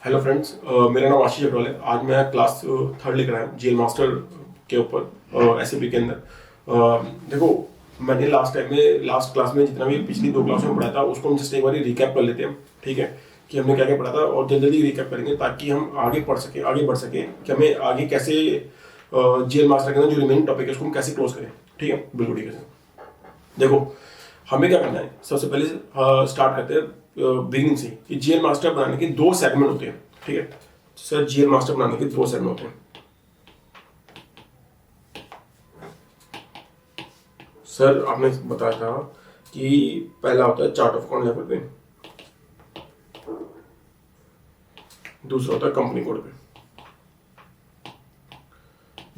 Hello friends, मेरा नाम आशीष अग्रवाल है। आज मैं क्लास थर्ड लेकर आया हूँ जीएल मास्टर के ऊपर एसएपी के अंदर। देखो, मैंने लास्ट क्लास में जितना भी पिछली दो क्लासों में पढ़ा था उसको हम जस्ट एक बार रिकैप कर लेते हैं। ठीक है, कि हमने क्या क्या पढ़ा था और जल्दी रिकैप करेंगे ताकि हम आगे बढ़ सके कि हमें आगे कैसे जीएल मास्टर के अंदर जो रिमेनिंग टॉपिक है उसको हम कैसे क्लोज करें। ठीक है, बिल्कुल ठीक है। देखो, हमें क्या करना है, सबसे पहले स्टार्ट करते हैं बिगिनिंग से कि जीएल मास्टर बनाने के दो सेगमेंट होते हैं। ठीक है सर, जीएल मास्टर बनाने के दो सेगमेंट होते हैं। सर, आपने बताया था कि पहला होता है चार्ट ऑफ अकाउंट लेवल पे, दूसरा होता है कंपनी कोड पे।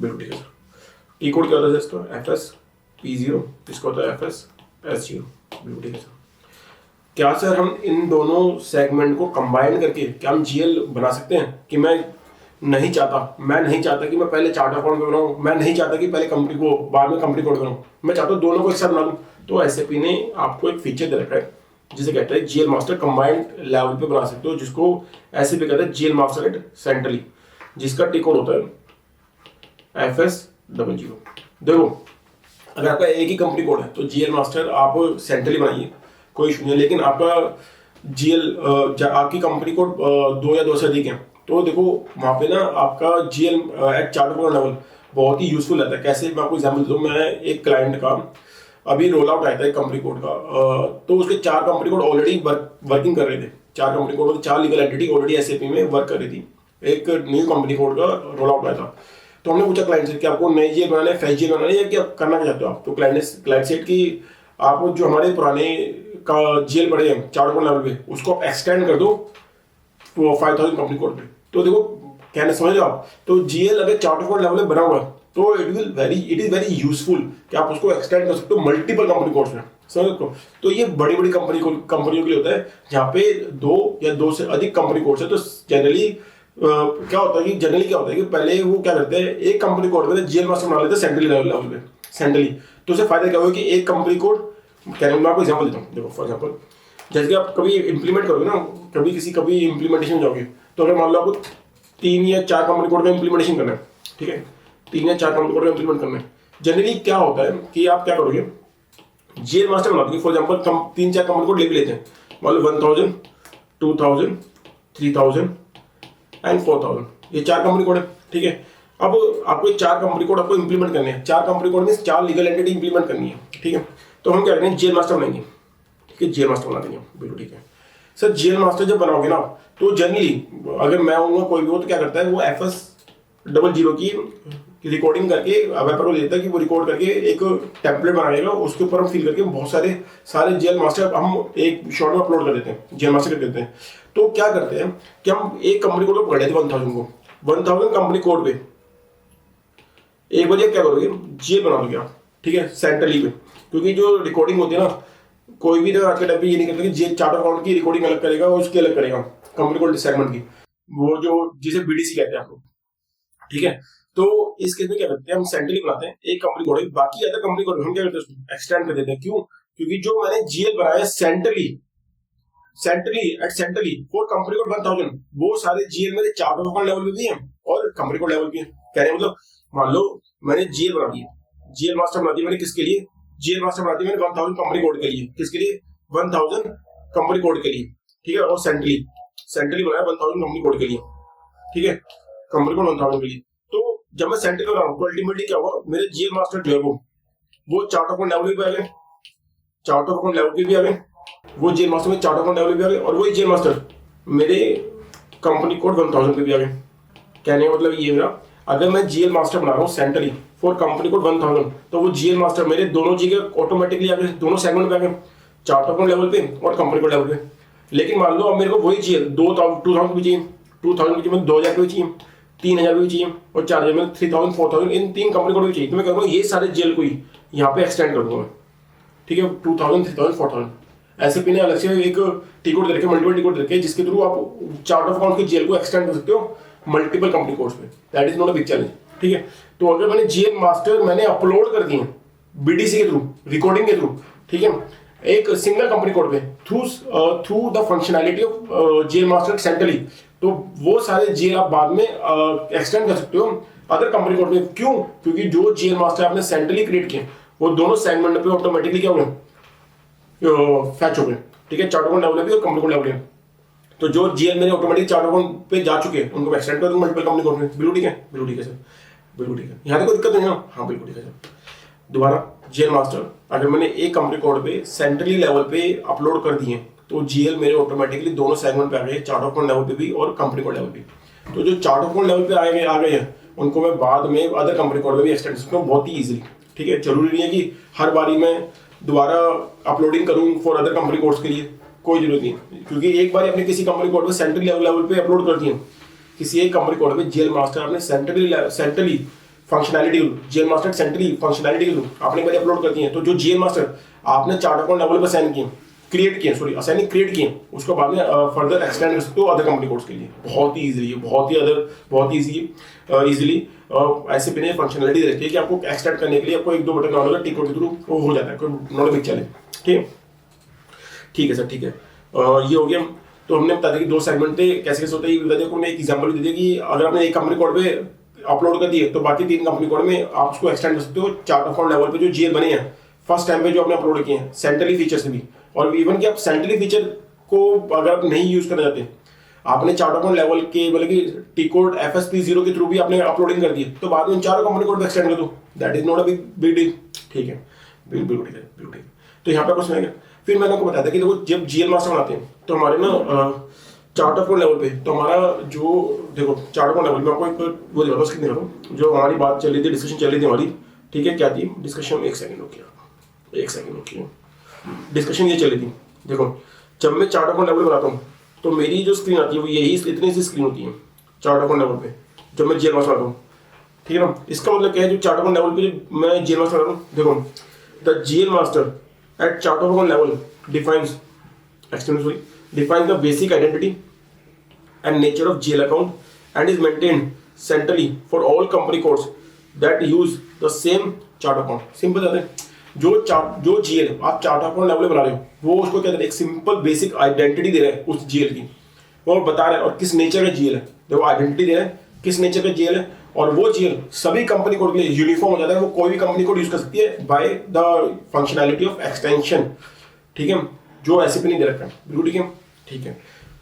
बिल्कुल ठीक है सर। टी कोड क्या होता है इसका? FS P0, इसका होता है FS S0। बिल्कुल ठीक है सर। क्या सर हम इन दोनों सेगमेंट को कंबाइन करके क्या हम जीएल बना सकते हैं? कि मैं नहीं चाहता कि मैं पहले चार्ट अकाउंट में बनाऊं, मैं नहीं चाहता कि पहले कंपनी को बाद में कंपनी कोड बनाऊं, मैं चाहता हूं दोनों को एक साथ बना लूं। तो एसएपी ने आपको एक फीचर दे रखा है जिसे कहता है जीएल मास्टर कंबाइंड लेवल पे बना सकते हो, जिसको एसएपी कहता है जीएल मास्टर एट सेंट्रली, जिसका टी कोड होता है FS00। देखो, अगर आपका एक ही कंपनी कोड है तो जीएल मास्टर आप सेंट्रली बनाइए, कोई इशू नहीं है। लेकिन आपका जीएल आपकी कंपनी कोड दो या दो से अधिक है तो देखो वहाँ पे ना आपका GL at chart account level बहुत ही यूजफुल रहता है। कैसे, मैं आपको एग्जाम्पल दूँ। मैं एक क्लाइंट का अभी रोल आउट आया था एक कंपनी कोड का, तो उसके 4 कंपनी कोड ऑलरेडी वर्किंग कर रहे थे। 4 company code, 4 legal entity already SAP में वर्क कर रही थी। एक न्यू कंपनी कोड का रोल आउट आया था, तो हमने पूछा क्लाइंट से कि आपको नई जीएल बनाना है, फ्रेश जीएल बनाना है, या क्या करना क्या चाहते हो आप? तो क्लाइंट सेट कि आप जो हमारे पुराने का जीएल पड़े हैं चार्ट अकाउंट लेवल पे उसको आप एक्सटेंड कर दो 5000 कंपनी कोड पे। तो देखो, कहने समझ रहे हो आप? तो जीएल अगर चार्ट अकाउंट लेवल पे बना हुआ है तो इट इज वेरी यूजफुल कि आप उसको एक्सटेंड कर सकते हो मल्टीपल कंपनी कोड्स में। समझ सकते हो? तो ये बड़ी बड़ी कंपनियों के लिए होता है जहाँ पे 2 या 2 से अधिक कंपनी कोड्स है। तो जनरली क्या होता है कि पहले वो क्या करते हैं, एक कंपनी कोड में जीएल मास्टर बना लेते हैं सेंट्रली लेवल पे, सेंट्रली। तो उससे फायदा क्या होगा कि एक कंपनी कोड, मैं आपको एग्जाम्पल देता हूँ। देखो, फॉर एग्जाम्पल, जैसे कि आप कभी इंप्लीमेंट करोगे ना, कभी इंप्लीमेंटेशन जाओगे, तो अगर मान लो आपको 3 या 4 कंपनी कोड का इंप्लीमेंटेशन करना है, ठीक है, 3 या 4 कंपनी कोड का इंप्लीमेंट करना है, जनरली क्या होता है कि आप क्या करोगे, जीएल मास्टर बना दोगे। फॉर एग्जाम्पल 3-4 कंपनी कोड ले भी लेते हैं, मान लो 1000, 2000, 3000 एंड 4000, ये 4 कंपनी कोड है। ठीक है, अब आपको 4 कंपनी कोड आपको इंप्लीमेंट करने हैं। 4 कंपनी कोड में 4 लीगल एंटिटी इंप्लीमेंट करनी है। ठीक है, तो हम क्या करेंगे, जीएल मास्टर बनाएंगे। ठीक है, जीएल मास्टर बना देंगे, बिल्कुल ठीक है सर। जीएल मास्टर जब बनाओगे ना, तो जनरली अगर मैं होऊंगा कोई भी हो तो क्या करता है, वो FS00 की रिकॉर्डिंग करके वेपर को देता है कि वो रिकॉर्ड करके एक टेम्पलेट बनाएगा, उसके ऊपर हम फिल करके बहुत सारे जीएल मास्टर हम एक शॉर्ट में अपलोड कर देते हैं, जीएल मास्टर कर देते हैं। तो क्या करते हैं कि हम एक कंपनी कोड को पकड़ लेते हैं 1000 को, 1000 कंपनी कोड पे एक बार क्या करोगे, जीएल बना दोगे आप। ठीक है, सेंट्रली पे, क्योंकि जो रिकॉर्डिंग होती है ना, कोई भी आज के टाइम पे ये नहीं करता कि जे चार्ट अकाउंट की रिकॉर्डिंग अलग करेगा और उसकी अलग करेगा कंपनी कोड सेगमेंट की, वो जो जिसे बीडीसी कहते हैं आप लोग। ठीक है, तो इस केस में क्या करते हैं, हम सेंट्रली बनाते हैं एक कंपनी कोड, बाकी अदर कंपनी कोड हम क्या करते हैं, एक्सटेंड कर देते हैं। क्यों? क्योंकि जो मैंने जीएल बनाया सेंट्रली फॉर कंपनी कोड 1000, वो सारे जीएल मेरे चार्ट अकाउंट लेवल पे भी हैं और कंपनी कोड लेवल पे हैं। कहने मतलब, मान लो मैंने जीएल बना दिया, जीएल मास्टर बना दिया मैंने, किसके लिए? जीएल मास्टर बना दिया मैंने 1000 कंपनी कोड के लिए। किसके लिए? 1000 कंपनी कोड के लिए। ठीक है, और सेंट्रली बनाया 1000 कंपनी कोड के लिए। ठीक है, कंपनी कोड 1000 के लिए। तो जब मैं सेंट्रली बना रहा हूँ तो अल्टीमेटली क्या हुआ, मेरे जीएल मास्टर जो है वो चार्ट अकाउंट लेवल पे आ गए, चार्ट अकाउंट लेवल पे भी आ गए, वो जीएल मास्टर में चार्ट अकाउंट लेवल पे भी आ गए, और वही जीएल मास्टर मेरे कंपनी कोड 1000 पे भी आ गए। कहने का मतलब ये मेरा, अगर मैं जीएल मास्टर बना रहा हूँ सेंट्रली फॉर कंपनी कोड 1000, तो वो जीएल मास्टर मेरे दोनों जगह ऑटोमेटिकली आ गए, दोनों सेगमेंट पे आ गए, चार्ट अकाउंट लेवल पे और कंपनी कोड लेवल पे। लेकिन मान लो अब मेरे को वही जीएल 2000 भी चाहिए, 2000 की 2000 भी चाहिए, 3000 भी चाहिए, और 4000 में 3000, 4000, इन 3 कंपनी कोड भी चाहिए। तो मैं करूँगा ये सारे जीएल को ही यहाँ पे एक्सटेंड कर दूंगा। ठीक है, 2000, 3000, 4000 ऐसे पीने अलग से एक टी कोड दे रखे, मल्टीपल टी कोड दे रखे, जिसके थ्रू आप चार्ट ऑफ अकाउंट की जीएल को एक्सटेंड कर सकते हो मल्टीपल कंपनी कोड्स पे। That is not a big challenge. ठीक है, तो अगर मैंने जीएल मास्टर मैंने अपलोड कर दिए बीडीसी के थ्रू, रिकॉर्डिंग के थ्रू, ठीक है, एक सिंगल कंपनी कोड पे, through the functionality of GL master centrally तो वो सारे जीएल आप बाद में एक्सटेंड कर सकते हो अदर कंपनी कोड में। क्यों? क्योंकि जो जीएल मास्टर आपने सेंट्रली क्रिएट किए वो दोनों सेगमेंट पे ऑटोमेटिकली क्या हो गए, फैच हो गए। ठीक है, चार्ट अकाउंट लेवल पे और कंपनी कोड लेवल पे। तो जो जीएल मेरे ऑटोमेटिक चार्ट अकाउंट पे जा चुके हैं उनको एक्सटेंड कर दूं मल्टीपल कंपनी कोड में। बिल्कुल ठीक है, बिल्कुल ठीक है सर, बिल्कुल ठीक है। यहाँ तक कोई दिक्कत नहीं है? हाँ बिल्कुल ठीक है सर। दोबारा, जीएल मास्टर अगर मैंने एक कंपनी कोड पे सेंट्रली लेवल पे अपलोड कर दिए तो जीएल मेरे ऑटोमेटिकली दोनों सेगमेंट पे आ गए, चार्ट अकाउंट लेवल पे भी और कंपनी कोड लेवल पे। तो जो चार्ट अकाउंट लेवल पे आ गए हैं उनको मैं बाद में अदर कंपनी कोड में भी एक्सटेंड कर सकता हूँ बहुत ही ईजिली। ठीक है, जरूरी नहीं है कि हर बारी मैं दोबारा अपलोडिंग करूँ फॉर अदर कंपनी कोड्स के लिए, कोई जरूरत नहीं। क्योंकि एक बार आपने किसी कंपनी कोड में सेंट्रली लेवल पे अपलोड कर दिए, किसी एक कंपनी कोड में जीएल मास्टर आपने centrally functionality GL master centrally functionality आपने पहले अपलोड कर दिए, तो जो जीएल मास्टर आपने चार्ट अकाउंट लेवल पर असाइन किए क्रिएट किए उसको बाद में फर्दर एक्सटेंड कर सकते हो अदर कंपनी कोड्स के लिए बहुत ही इजीली, बहुत ही इजीली। ऐसे बिना फंक्शनैलिटी रहती है कि आपको एक्सटेंड करने के लिए आपको एक दो बटन डालोगे टिक के थ्रू वो हो जाता है, कोई नॉट बिग चैलेंज। ठीक है सर, ठीक है। ये हो गया। तो हमने बता दिया कि दो सेगमेंट थे, कैसे कैसे होता है ये बता दिया। हमने एक एग्जांपल भी दे दिया कि अगर आपने एक कंपनी कोड पे अपलोड कर दिए तो बाकी तीन कंपनी कोड में आप उसको एक्सटेंड कर सकते हो चार्ट अकाउंट लेवल पे जो जीएल बने हैं फर्स्ट टाइम पे जो आपने अपलोड किए हैं सेंट्रली फीचर से भी। और इवन कि आप सेंट्रली फीचर को अगर आप नहीं यूज करना चाहते, आपने चार्ट अकाउंट लेवल के मतलब कि टी कोड FSP0 के थ्रू भी आपने अपलोडिंग कर दिए तो बाद में चारों कंपनी कोड पे एक्सटेंड कर दो, that is not a big deal. ठीक है, बिल्कुल ठीक है, बिल्कुल ठीक है। तो यहाँ पे आपको सुनेंगे। फिर मैंने आपको बताया था कि देखो जब जीएल मास्टर बनाते हैं तो हमारे ना चार्ट अकाउंट लेवल पे तो हमारा जो देखो चार्ट अकाउंट लेवल में आपको एक वो दिखाता हूँ, स्क्रीन दिखाता हूँ। जो हमारी बात चल रही थी, डिस्कशन चल रही थी हमारी, ठीक है, क्या थी डिस्कशन, एक सेकंड रुकिए, डिस्कशन ये चल रही थी। देखो जब मैं चार्ट अकाउंट लेवल बनाता हूँ तो मेरी जो स्क्रीन आती है वो यही इतनी सी स्क्रीन होती है चार्ट अकाउंट लेवल पे जब मैं जीएल मास्टर बनाता हूँ। ठीक है ना, इसका मतलब क्या है, जो चार्ट अकाउंट लेवल पे मैं जीएल मास्टर बनाता हूँ, देखो the GL master at chart of account level defines the basic identity and nature of GL account and is maintained centrally for all company codes that use the same chart account. Simple जाते हैं, जो GL आप chart account level बना रहे हो वो उसको क्या कहते हैं, एक सिंपल बेसिक आइडेंटिटी दे रहे हैं उस GL की, वो बता रहे हैं और किस नेचर का GL है, देखो आइडेंटिटी दे रहे हैं किस नेचर का GL है। और वो जीएल सभी कंपनी कोड के लिए यूनिफॉर्म हो जाता है, वो कोई भी कंपनी कोड यूज कर सकती है by the functionality of extension. ठीक है, जो ऐसे भी नहीं दे रखा है, बिल्कुल ठीक है, ठीक है।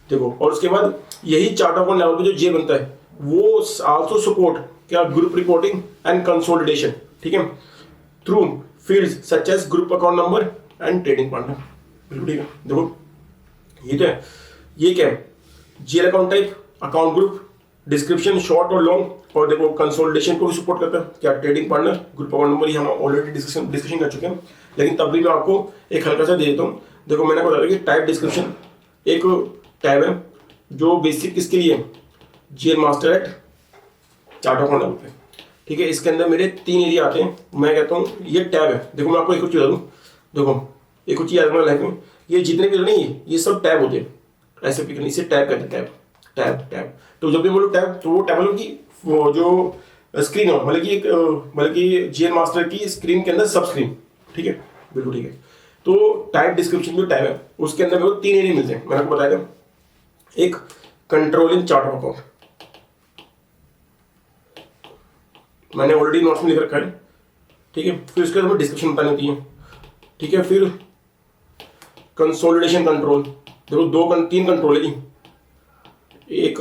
देखो और उसके बाद यही चार्ट अकाउंट लेवल पे जो जीएल बनता है वो आल्सो सपोर्ट क्या ग्रुप रिपोर्टिंग एंड कंसोलिडेशन, ठीक है, through fields such age group account number and trading partner, बिल्कुल ठीक है। देखो ये तो है, ये क्या है, GL account type, account group, description short और लॉन्ग, और देखो कंसोलिडेशन को भी सपोर्ट करता है, क्या trading partner, group account number, ये हम ऑलरेडी डिस्कशन कर चुके हैं, लेकिन तब भी मैं आपको एक हल्का सा दे देता हूँ। देखो मैंने आपको बताया कि टाइप डिस्क्रिप्शन एक टैब है जो बेसिक किसके लिए, GL master at chart account level पे, ठीक है। इसके अंदर मेरे 3 एरिया आते हैं, मैं कहता हूँ ये टैब है। देखो मैं आपको एक चीज बता दूँ, देखो एक चीज याद रखना लाइफ में, ये जितने भी नहीं ये सब टैब होते हैं, ऐसे पिक नहीं, इसे टैब कहते हैं, टैब। तो जब भी बोलो टैब तो वो टैब मतलब कि वो जो स्क्रीन हो, मतलब कि जीएल मास्टर की स्क्रीन के अंदर सब स्क्रीन, ठीक है, बिल्कुल ठीक है। तो टाइप डिस्क्रिप्शन जो टैब है उसके अंदर मेरे को 3 एरिया मिलते हैं, मैंने आपको बताया था। एक कंट्रोलिंग चार्ट ऑफ अकाउंट, मैंने ऑलरेडी नोट्स में लिख रखा है, ठीक है। फिर उसके बाद डिस्क्रिप्शन बतानी होती है, ठीक है। फिर कंसोलिडेशन कंट्रोल, देखो 3 कंट्रोल है, एक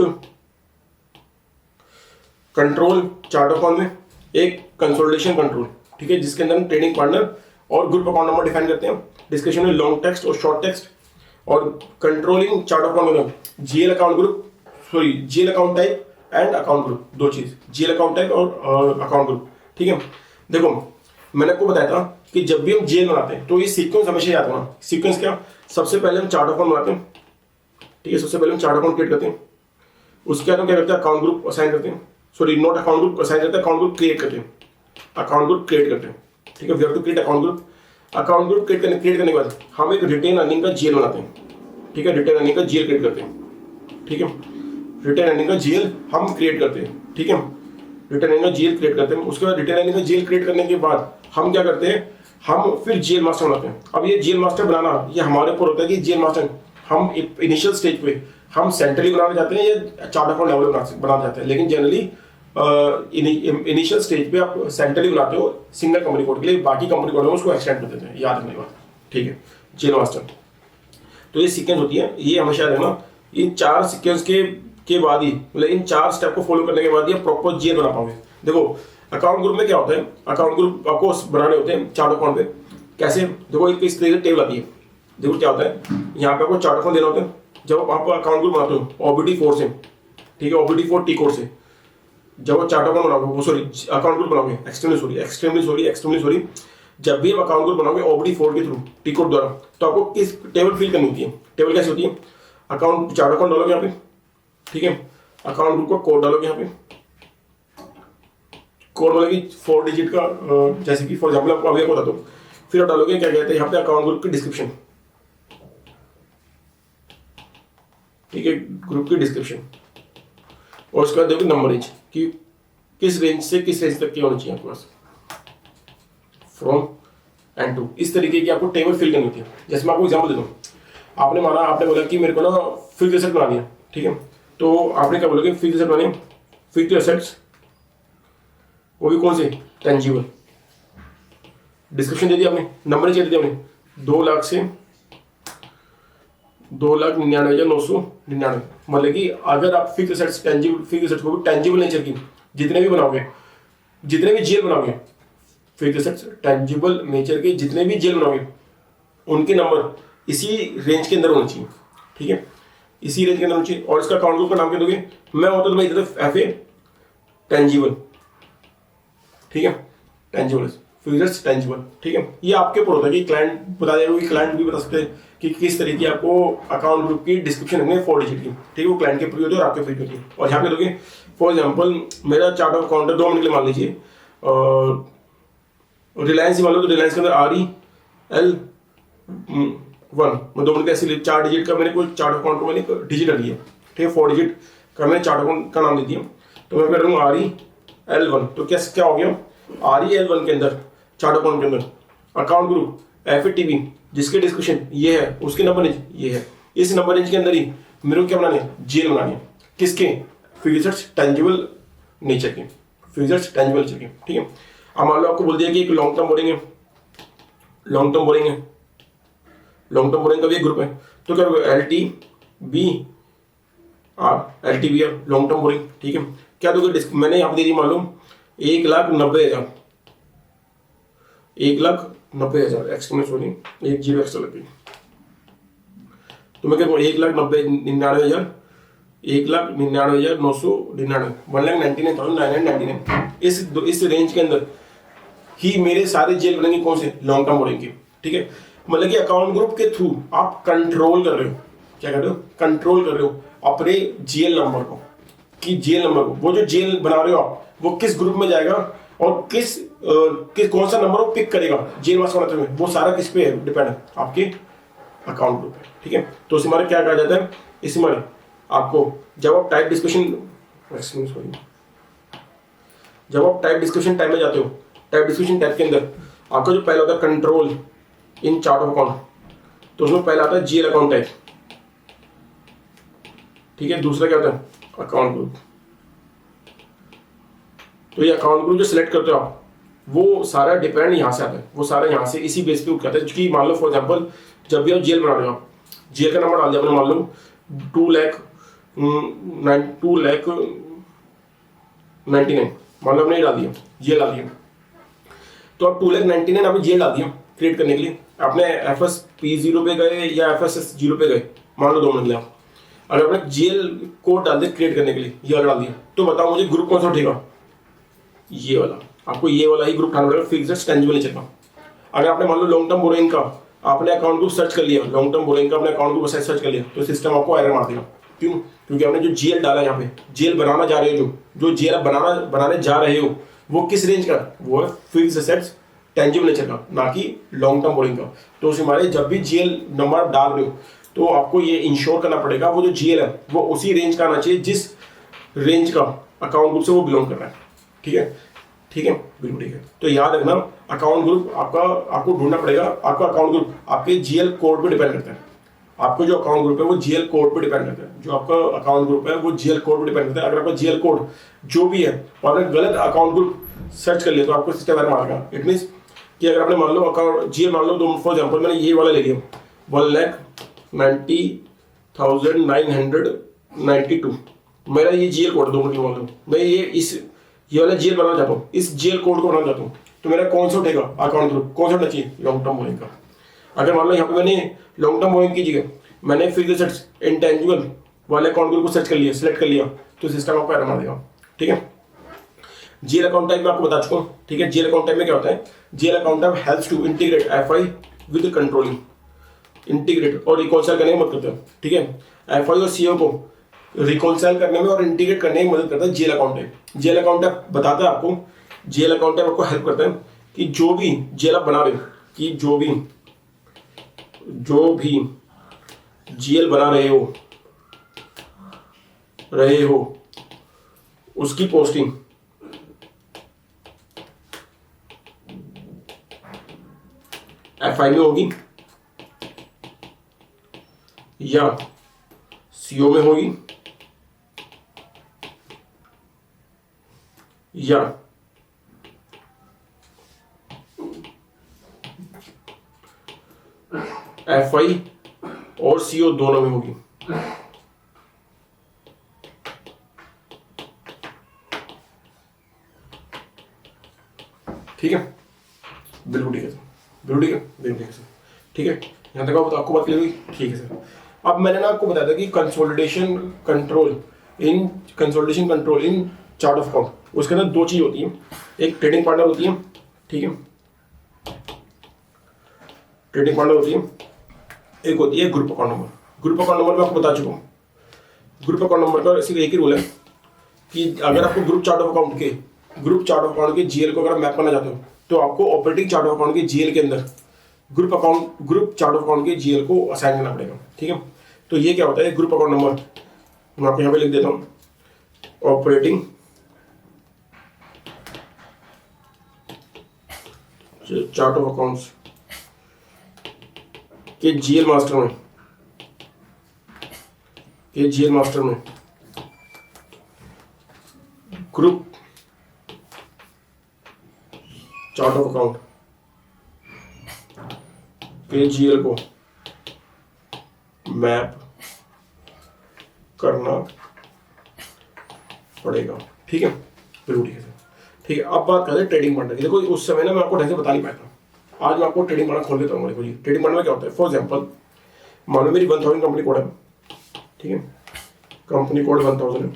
कंट्रोल चार्ट अकाउंट में, एक कंसोलिडेशन कंट्रोल, ठीक है, जिसके अंदर हम ट्रेडिंग पार्टनर और ग्रुप अकाउंट नंबर डिफाइन करते हैं। डिस्क्रिप्शन में लॉन्ग टेक्स्ट और शॉर्ट टेक्स्ट, और कंट्रोलिंग चार्ट अकाउंट में GL account type and account group, 2 चीज, जीएल अकाउंट टाइप और अकाउंट ग्रुप, ठीक है। देखो मैंने आपको बताया था कि जब भी हम जीएल बनाते हैं तो ये सीक्वेंस हमेशा याद रखना। सीक्वेंस क्या, सबसे पहले हम चार्ट अकाउंट बनाते हैं, ठीक है, सबसे पहले हम चार्ट अकाउंट क्रिएट करते हैं, उसके बाद हम क्या करते हैं, अकाउंट ग्रुप असाइन करते हैं, नॉट अकाउंट ग्रुप असाइन करते हैं, अकाउंट ग्रुप क्रिएट करते हैं, ठीक है। We have to create account group create करने के बाद हम एक रिटेन अर्निंग का जीएल बनाते हैं, ठीक है, रिटेन अर्निंग का जीएल क्रिएट करते हैं, ठीक है, रिटेन अर्निंग का जीएल हम क्रिएट करते हैं, ठीक है, रिटेन अर्निंग का जीएल क्रिएट करते हैं। उसके बाद रिटेन अर्निंग का जीएल क्रिएट करने के बाद हम क्या करते हैं, हम फिर जीएल मास्टर बनाते हैं। अब ये जीएल मास्टर बनाना ये हमारे ऊपर होता है कि जीएल मास्टर हम इनिशियल स्टेज पे हम सेंट्रली बनाना चाहते हैं या चार्ट अकाउंट लेवल बनाना चाहते हैं, लेकिन जनरली इनिशियल स्टेज पे आप सेंट्रली बनाते हो सिंगल कंपनी कोड के लिए, बाकी कंपनी कोड में उसको एक्सटेंड कर देते हैं, याद रखने की बात, ठीक है। जेल मास्टर तो ये सीक्वेंस होती है, ये हमेशा रहना, इन 4 सीक्वेंस के बाद ही, मतलब इन 4 स्टेप को फॉलो करने के बाद ही आप प्रॉपर जेल बना पाओगे। देखो अकाउंट ग्रुप में क्या होता है, अकाउंट ग्रुप आपको बनाने होते हैं चार्ट अकाउंट पे, कैसे, देखो एक इस तरीके से टेबल आती है, देखो क्या होता है, यहाँ पे आपको चार्ट अकाउंट देना होता है, जब आप अकाउंट ग्रुप बनाते हो OBD4 से, ठीक है, OBD4 टी कोड से, जब आप चार्ट अकाउंट बनाओगे, वो सॉरी अकाउंट ग्रुप बनाओगे, एक्सट्रीमली सॉरी, जब भी आप अकाउंट ग्रुप बनाओगे OBD4 के थ्रू टी कोड द्वारा, तो आपको किस टेबल फिल करनी होती है। टेबल कैसी होती है, अकाउंट चार्ट अकाउंट डालोगे यहाँ पे, ठीक है, अकाउंट ग्रुप का कोड डालोगे यहाँ पे, कोड मतलब कि 4 डिजिट का, जैसे कि फॉर एग्जाम्पल आपको अभी बताता हूँ, फिर आप डालोगे क्या कहते हैं यहाँ पे अकाउंट ग्रुप की डिस्क्रिप्शन, ठीक है, ग्रुप की डिस्क्रिप्शन, और उसके बाद देखो नंबर रेंज कि किस रेंज से किस रेंज तक की होनी चाहिए आपके पास, फ्रॉम एंड टू, इस तरीके की आपको टेबल फिल करनी होती है। जैसे मैं आपको एग्जांपल देता हूँ, आपने बोला कि मेरे को ना फिक्स्ड एसेट बनानी है, ठीक है, तो आपने क्या बोला कि फिक्स्ड एसेट बनानी है, फिक्स्ड एसेट्स वो भी कौन से, टेंजिबल, डिस्क्रिप्शन दे दिया आपने, नंबर दे दिया आपने, 2 लाख से 2,99,999, मतलब कि अगर आप fixed assets tangible, fixed assets को भी टेंजिबल नेचर की जितने भी बनाओगे, जितने भी जेल बनाओगे, फिक्स्ड एसेट्स टेंजिबल नेचर के जितने भी जेल बनाओगे, उनके नंबर इसी रेंज के अंदर होने चाहिए, ठीक है, इसी रेंज के अंदर होना चाहिए। और इसका अकाउंट ग्रुप का नाम क्या दोगे, मैं होता तो भाई इधर FA टेंजिबल, ठीक है, टेंजिबल फिक्स्ड टेंजिबल, ठीक है, ये आपके ऊपर होता है कि क्लाइंट बता देगा, कि क्लाइंट भी बता सकते हैं कि किस तरीके की आपको अकाउंट ग्रुप की डिस्क्रिप्शन रखनी है 4 डिजिट की, ठीक है, वो क्लाइंट के ऊपर होती है और आपके ऊपर होती है। और यहाँ पे दोगे फॉर एग्जाम्पल मेरा चार्ट ऑफ अकाउंट है 2 मिनट के लिए मान लीजिए, रिलायंस मान लो, तो रिलायंस के अंदर REL1, मैं 2 मिनट ऐसे 4 डिजिट का मैंने कोई चार्ट अकाउंट को मैंने डिजिट रख लिया, ठीक है, 4 डिजिट का मैंने चार्ट अकाउंट का नाम दे दिया, तो मैं कर रहा हूँ REL1, तो क्या हो गया, REL1 के अंदर चार्ट अकाउंट के अंदर अकाउंट ग्रुप FATB जिसके डिस्क्रिप्शन ये है, उसके नंबर रेंज ये है, इस नंबर रेंज के अंदर ही मेरे को क्या बनाने है, जेल बनानी है, किसके, फिक्स्ड टेंजिबल नेचर के, फिक्स्ड टेंजिबल नेचर के, ठीक है। अब मान लो आपको बोल दिया कि एक लॉन्ग टर्म बोरिंग है, लॉन्ग टर्म बोरिंग है, लॉन्ग टर्म बोरिंग का भी एक ग्रुप है, तो क्या LTBR लॉन्ग टर्म बोरिंग, ठीक है, क्या दोगे, मैंने यहाँ पे दे दी मान लो 1,90,000, 1,90,000 एक्स्ट्रा में सॉरी 1 जीरो एक्स्ट्रा लग गई, तो मैं क्या कहूँ 1,99,000, 1,99,999, 1,99,999, इस रेंज के अंदर ही मेरे सारे जेल बनेंगे, कौन से, लॉन्ग टर्म बोरिंग के, ठीक है, मतलब कि अकाउंट ग्रुप के थ्रू आप कंट्रोल कर रहे हो, क्या कर रहे हो, कंट्रोल कर रहे हो अपने जेल नंबर को, कि जेल नंबर को, वो जो जेल बना रहे हो आप, वो किस ग्रुप में जाएगा और किस कौन सा नंबर वो पिक करेगा जेल मास्टर बनाते हुए, वो सारा किस पे है, डिपेंड है आपके अकाउंट ग्रुप पे, ठीक है। तो इस हमारे क्या कहा जाता है, इस हमारे आपको जब आप टाइप डिस्कशन टाइप में जाते हो, टाइप डिस्कशन टाइप के अंदर आपका जो पहला होता है control in chart of account, तो उसमें पहला आता है जीएल अकाउंट टाइप, ठीक है, दूसरा क्या होता है अकाउंट ग्रुप, तो ये अकाउंट ग्रुप जो सिलेक्ट करते हो आप, वो सारा डिपेंड यहाँ से आता है, वो सारा यहाँ से इसी बेस पे उठ आता है, कि मान लो फॉर एग्जांपल जब भी आप जेल बना रहे हो, आप जेल का नंबर डाल दिया आपने, मान लो 2,99,000 मान लो आपने डाल दिया, जेल डाल दिया, तो आप 2,99,000 आपने जेल डाल दिया क्रिएट करने के लिए, आपने FSP0 पे गए या FSS0 पे गए, मान लो 2 मिनट लिया, अगर आपने जेल कोड डाल दिया क्रिएट करने के लिए, ये वाला डाल दिया, तो बताओ मुझे ग्रुप कौन सा उठेगा, ये वाला, आपको ये वाला ही ग्रुप उठाना पड़ेगा, फिक्स्ड टेंजिबल नेचर का। अगर आपने मान लो लॉन्ग टर्म बोरोइंग का आपने अकाउंट ग्रुप सर्च कर लिया, लॉन्ग टर्म बोरोइंग का आपने अकाउंट ग्रुप सर्च कर लिया, तो सिस्टम आपको एरर मार देगा, क्यों, क्योंकि आपने जो जेल डाला यहाँ पे, जेल बनाना जा रहे हो, जो जेल बनाने जा रहे हो, वो किस रेंज का, वो है फिक्स्ड एसेट्स टेंजिबल नेचर का, ना कि लॉन्ग टर्म बोरिंग का। तो उस हमारे जब भी जेल नंबर डाल रहे हो, तो आपको ये इंश्योर करना पड़ेगा वो जो जेल है वो उसी रेंज का आना चाहिए जिस रेंज का अकाउंट ग्रुप से वो बिलोंग कर रहा है, ठीक है, ठीक है, बिल्कुल ठीक है। तो याद रखना अकाउंट ग्रुप आपको ढूंढना पड़ेगा, आपका अकाउंट ग्रुप आपके जीएल कोड पे डिपेंड करता है, आपको जो अकाउंट ग्रुप है वो जीएल कोड पे डिपेंड करता है। जो आपका अकाउंट ग्रुप है वो जीएल कोड पे डिपेंड करता है। अगर आपका जीएल कोड जो भी है और अगर गलत अकाउंट ग्रुप सर्च कर लिया तो आपको सिस्टम एरर मारेगा। इट मीन्स कि अगर आपने मान लो अकाउंट जीएल मान लो, फॉर एग्जाम्पल मैंने ये वाला ले लिया 1,90,992, मेरा ये जीएल कोड 2 मिनट मान लो, मैं ये वाला जीएल बनाना चाहता हूँ, इस जीएल कोड को बनाना चाहता हूँ, तो मेरा कौन सा उठेगा अकाउंट ग्रुप, कौन सा उठना चाहिए, लॉन्ग टर्म बोइंग का। अगर मान लो यहाँ पे मैंने लॉन्ग टर्म बोइंग की जगह मैंने फिक्स्ड एसेट्स इंटेंजिबल वाले अकाउंट ग्रुप को सर्च कर लिया, सिलेक्ट कर लिया, तो सिस्टम आपको एरर मार देगा। ठीक है, जीएल अकाउंट टाइप में आपको बता चुका हूँ। ठीक है, जीएल अकाउंट टाइप में क्या होता है, GL account type helps to integrate FI with controlling, integrate और रिकॉन्साइल करने में मदद करता है। ठीक है, एफआई और सीओ को रिकॉन्साइल करने में और इंटीग्रेट करने में मदद करता है GL account type. GL account type बताता है आपको, जीएल अकाउंट टाइप आपको हेल्प करता है कि जो भी जीएल आप बना रहे हो, कि जो भी जीएल बना रहे हो उसकी पोस्टिंग एफआई में होगी या सीओ में होगी या एफआई और सीओ दोनों में होगी। ठीक है, बिल्कुल ठीक है सर, बिल्कुल ठीक है, बिल्कुल ठीक है सर। ठीक है, यहाँ तक आपको बात क्लियर हुई? ठीक है सर। अब मैंने ना आपको बताया था कि consolidation control in chart of account, उसके अंदर 2 चीज होती है, एक ट्रेडिंग पार्टनर होती है। ठीक है, ट्रेडिंग पार्टनर होती है, एक होती है group account number. Group account number मैं आपको बता चुका हूँ। ग्रुप अकाउंट नंबर का सिर्फ एक ही रूल है कि अगर आपको ग्रुप चार्ट ऑफ अकाउंट के जीएल को अगर मैप करना चाहते हो तो आपको ऑपरेटिंग चार्ट ऑफ अकाउंट के जीएल के अंदर ग्रुप चार्ट ऑफ अकाउंट के जीएल को असाइन करना पड़ेगा। ठीक है, तो ये क्या होता है, ग्रुप अकाउंट नंबर मैं आपको यहाँ पे लिख देता हूँ, ऑपरेटिंग चार्ट ऑफ अकाउंट्स के जीएल मास्टर में ग्रुप चार्ट ऑफ अकाउंट के जीएल को मैप करना पड़ेगा। ठीक है, बिल्कुल ठीक है सर। ठीक है, अब बात करें ट्रेडिंग पार्टनर की। देखो उस समय ना मैं आपको ढंग से बता नहीं पाया था, आज मैं आपको ट्रेडिंग पार्टनर खोल के बताऊंगा। देखो जी, ट्रेडिंग पार्टनर में क्या होता है, फॉर एग्जांपल मान लो मेरी 1000 कंपनी कोड है। ठीक है, कंपनी कोड 1000 है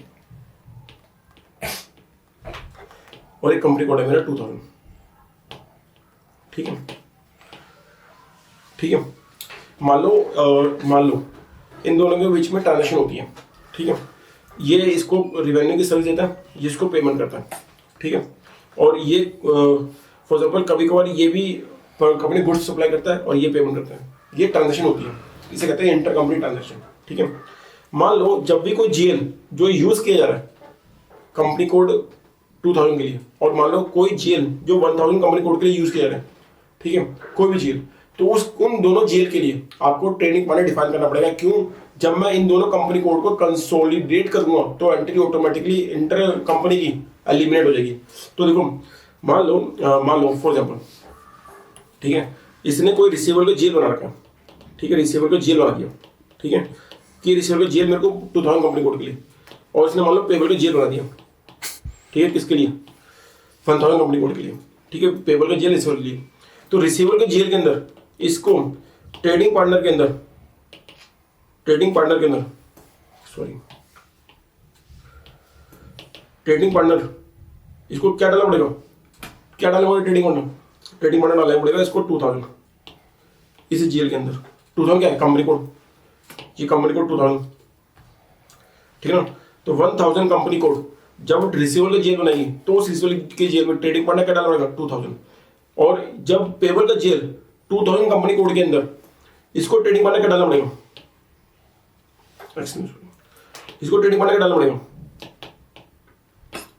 और एक कंपनी कोड है मेरा 2000। ठीक है, ठीक है, मान लो इन दोनों के बीच में ट्रांजेक्शन होती है। ठीक है, ये इसको रिवेन्यू की सर्विस देता है, ये इसको पेमेंट करता है। ठीक है, और ये फॉर एग्जाम्पल कभी कभार ये भी कंपनी गुड्स सप्लाई करता है और ये पेमेंट करता है। ये ट्रांजेक्शन होती है, इसे कहते हैं इंटर कंपनी ट्रांजेक्शन। ठीक है, मान लो जब भी कोई जीएल जो यूज किया जा रहा है कंपनी कोड 2000 के लिए, और मान लो कोई जीएल जो 1000 कंपनी कोड के लिए यूज किया जा रहा है, ठीक है, कोई भी जीएल, तो उन दोनों जीएल के लिए आपको ट्रेडिंग पार्टनर डिफाइन करना पड़ेगा। क्यों? जब मैं इन दोनों कंपनी कोड को कंसोलिडेट करूंगा तो एंटिटी ऑटोमेटिकली इंटर कंपनी की एलिमिनेट हो जाएगी। तो देखो मान लो फॉर एग्जांपल, ठीक है, इसने कोई रिसीवेबल का जीएल बना रखा। ठीक है, रिसीवेबल का जीएल बना दिया। ठीक है, कि रिसीवेबल का जीएल मेरे को 2000 कंपनी कोड के लिए, और इसने मान लो पेबल का जीएल बना दिया। ठीक है, किसके लिए? 1000 कंपनी कोड के लिए। ठीक है, पेबल का जीएल रिसीवेबल के लिए। तो रिसीवेबल के जीएल के अंदर इसको ट्रेडिंग पार्टनर के अंदर ट्रेडिंग पार्टनर इसको क्या डालना पड़ेगा? ट्रेडिंग पार्टनर डालना पड़ेगा इसको 2000 इस जीएल के अंदर। 2000 क्या है? कंपनी कोड, ये कंपनी कोड 2000। ठीक है ना, तो 1000 कंपनी कोड जब रिसीवेबल का जीएल बनाएगी तो उस रिसीवेबल के जीएल में ट्रेडिंग पार्टनर क्या डालना पड़ेगा? 2000। और जब पेबल का जीएल 2000 कंपनी कोड के अंदर, इसको ट्रेडिंग पार्टनर क्या डालना पड़ेगा? इसको ट्रेडिंग पार्टनर क्या डालना पड़ेगा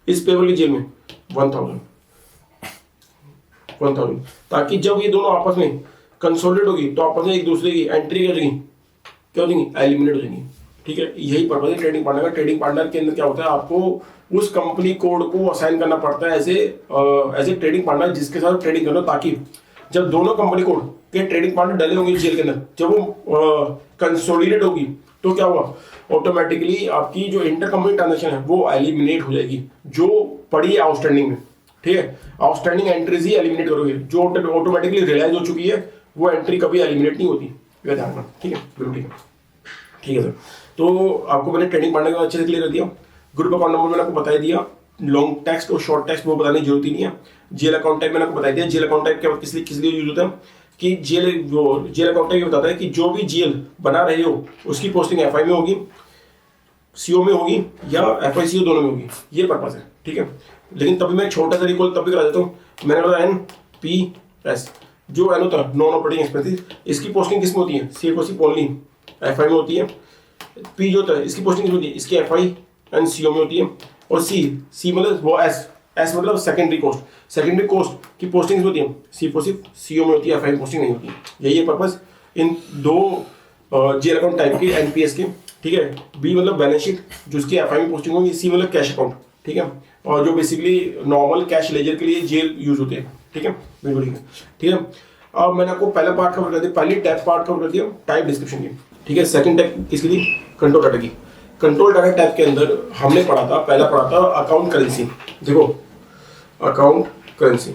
इस पेबल के जीएल में? 1000, ताकि जब ये दोनों आपस में कंसोलिडेट होगी तो आपस में एक दूसरे की एंट्री क्या क्या हो जाएंगी, एलिमिनेट हो जाएंगी। ठीक है, यही पर्पज है ट्रेडिंग पार्टनर का। ट्रेडिंग पार्टनर के अंदर क्या होता है, आपको उस कंपनी कोड को असाइन करना पड़ता है एज ए ट्रेडिंग पार्टनर जिसके साथ ट्रेडिंग करना, ताकि जब दोनों कंपनी कोड के ट्रेडिंग पार्टनर डले होंगे जेल के अंदर, जब वो कंसोलिडेट होगी तो क्या हुआ, ऑटोमेटिकली आपकी जो इंटर कंपनी ट्रांजेक्शन है वो एलिमिनेट हो जाएगी, जो पड़ी है आउटस्टैंडिंग में। ठीक है, आउटस्टैंडिंग एंट्रीज ही एलिमिनेट करोगे, जो ऑटोमेटिकली रियलाइज हो चुकी है वो एंट्री कभी एलिमिनेट नहीं होती, ये ध्यान रखना। ठीक है, बिल्कुल ठीक है। ठीक है सर, तो आपको मैंने ट्रेडिंग पार्टनर का अच्छे से क्लियर कर दिया। ग्रुप अकाउंट नंबर मैंने आपको बता दिया, लॉन्ग टेक्स्ट और शॉर्ट टेक्स्ट वो बताने की जरूरत ही नहीं है। जेल अकाउंट टाइप मैंने आपको बता दिया। जेल अकाउंट टाइप क्या किस लिए यूज होता है कि जेल अकाउंट टाइप बताता है कि जो भी जेल बना रहे हो उसकी पोस्टिंग एफआई में होगी, सीओ में होगी या एफआईसीओ दोनों में होगी, ये पर्पज है। ठीक है, लेकिन तभी मैं छोटा सा रिकॉल तभी करा देता हूँ। मैंने बोला NPS, जो एन होता है नॉन ऑपरेटिंग एक्सपेंसेस, इसकी पोस्टिंग किस में होती है, CFOC ओनली एफआई में होती है। P जो होता है इसकी पोस्टिंग किस में होती है, इसकी एफआई एंड सीओ में होती है। और सी मतलब वो एस मतलब सेकेंडरी कॉस्ट की पोस्टिंग होती है, CFOC सीओ में होती है, एफआई में पोस्टिंग नहीं होती। यही है पर्पज इन दो जेल अकाउंट टाइप के NPS के। ठीक है, B मतलब बैलेंस शीट जो उसकी एफआई में पोस्टिंग होगी, C मतलब कैश अकाउंट। ठीक है, और जो बेसिकली नॉर्मल कैश लेजर के लिए जेल यूज होते हैं। ठीक है, बिल्कुल ठीक है। ठीक है, अब मैंने आपको पहला पार्ट कवर कर दिया, पहली टैब पार्ट कवर कर दिया टाइप डिस्क्रिप्शन की। ठीक है, सेकंड टैब किसकी थी, कंट्रोल डाटा की। कंट्रोल डाटा टैब के अंदर हमने पहला पढ़ा था अकाउंट करेंसी। देखो अकाउंट करेंसी,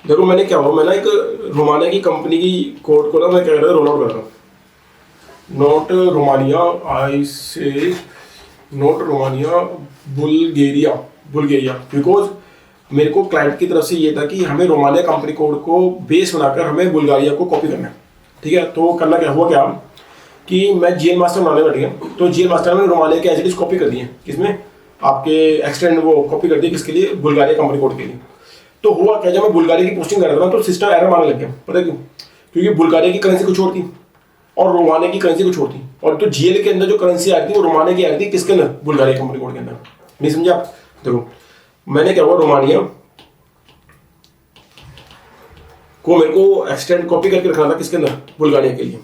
देखो मैंने क्या हुआ, मैंने एक रोमानिया की कंपनी की कोड को ना मैं क्या कर रहा था, रोल आउट कर रहा हूँ। नॉट रोमानिया, आई से नॉट रोमानिया, बुल्गारिया, बिकॉज मेरे को क्लाइंट की तरफ से ये था कि हमें रोमानिया कंपनी कोड को बेस बनाकर हमें बुल्गारिया को कॉपी करना है। ठीक है, तो करना क्या हुआ क्या कि मैं जीएल मास्टर बनाने बैठ गया, तो जीएल मास्टर में रोमानिया के एज इट इज कॉपी कर दिए, किसमें आपके एक्सटेंड वो कॉपी कर दिए, किसके लिए, बुल्गारिया कंपनी कोड के लिए। तो हुआ क्या, जब मैं बुल्गारिया की पोस्टिंग कर रहा था तो सिस्टम एरर मारने लग गया। पता क्यों, क्योंकि बुल्गारिया की करेंसी कुछ और थी और रोमानिया की करेंसी कुछ और थी, और तो जीएल के अंदर जो करेंसी आई थी वो रोमानिया की आई थी, किसके अंदर, बुल्गारिया कंपनी कोड के अंदर। नहीं समझे आप, देखो मैंने क्या हुआ, रोमानिया को मेरे को एक्सटेंड कॉपी करके रखना था, किसके अंदर, बुल्गारिया के लिए।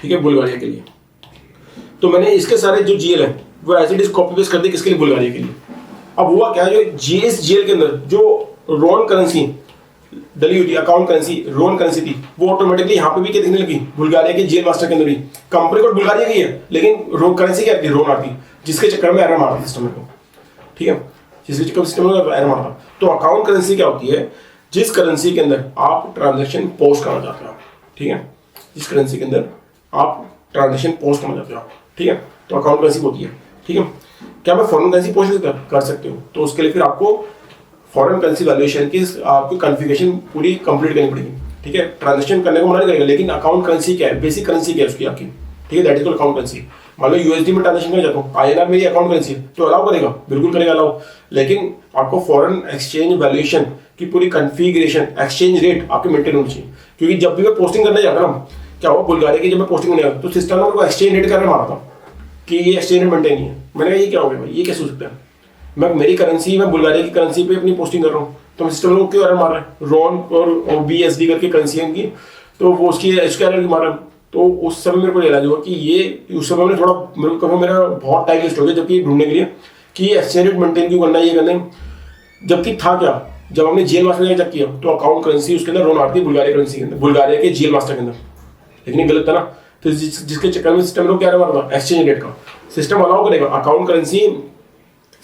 ठीक है, बुल्गारिया के लिए। तो मैंने इसके सारे जो जीएल है वो as it is copy paste कर दिए, किसके लिए, बुल्गारिया के लिए। अब हुआ क्या, जो जीएल के अंदर जो रोन करेंसी डली हुई थी, अकाउंट करेंसी रोन करेंसी थी, वो ऑटोमेटिकली यहाँ पे भी क्या दिखने लगी, बुल्गारिया के जीएल मास्टर के अंदर भी। कंपनी कोड बुल्गारिया की है लेकिन रोन करेंसी क्या आती है, रोन आती, जिसके चक्कर में एरर मारा सिस्टम को। ठीक है, जिसके चक्कर में सिस्टम में एरर मारा। तो अकाउंट करेंसी क्या होती है, जिस करेंसी के अंदर आप ट्रांजेक्शन पोस्ट करना चाहते हो। ठीक है, जिस करेंसी के अंदर आप ट्रांजेक्शन पोस्ट करना चाहते हो। ठीक है, तो अकाउंट करेंसी होती है। ठीक है, क्या मैं फॉरेन करेंसी पोस्ट कर सकते हो, तो उसके लिए फिर आपको फॉरेन करेंसी वैल्यूएशन की आपकी कॉन्फ़िगरेशन पूरी कंप्लीट करनी पड़ेगी। ठीक है, ट्रांजेक्शन करने को मना नहीं करेगा, लेकिन अकाउंट करेंसी क्या है, बेसिक करेंसी क्या है उसकी आपकी। ठीक है, that is called account currency. मान लो यूएसडी में ट्रांजेक्शन करना चाहता हूँ, INR मेरी अकाउंट करेंसी है, तो अलाउ करेगा, बिल्कुल करेगा अलाउ। लेकिन आपको फॉरेन एक्सचेंज वैल्यूएशन की पूरी कॉन्फ़िगरेशन, एक्सचेंज रेट आपके मेंटेन होनी चाहिए। क्योंकि जब भी मैं पोस्टिंग करने जाता ना, क्या हुआ, बुल्गारिया की जब मैं पोस्टिंग करने जाता तो सिस्टम ने मेरे एक्सचेंज रेट करने मारा था कि ये एक्सचेंज रेट मेंटेन नहीं है। मैंने कहा ये क्या हो गया भाई, ये कैसे हो सकता है, मैं मेरी करेंसी, मैं बुल्गारिया की करेंसी पे अपनी पोस्टिंग कर रहा हूँ, तो सिस्टम लोग क्यों एरर मार रहा है, रॉन और BSD करके करेंसी है इनकी, तो वो उसकी एरर मार रहा है। तो उस समय मेरे को रियलाइज हुआ कि ये, उस समय थोड़ा मेरे को मेरा बहुत टाइम वेस्ट हो गया जबकि ढूंढने के लिए कि एक्सचेंज रेट मेंटेन क्यों करना है, ये करना है। जबकि था क्या, जब हमने जीएल मास्टर चेक किया तो अकाउंट करेंसी उसके अंदर रॉन आती है बुल्गारिया करेंसी के अंदर, बुल्गारिया के जीएल मास्टर के अंदर, लेकिन ये गलत था ना। तो जिसके चक्कर में सिस्टम लोग क्या एरर मार रहा था, एक्सचेंज रेट का। सिस्टम अलाउ करेगा अकाउंट करेंसी,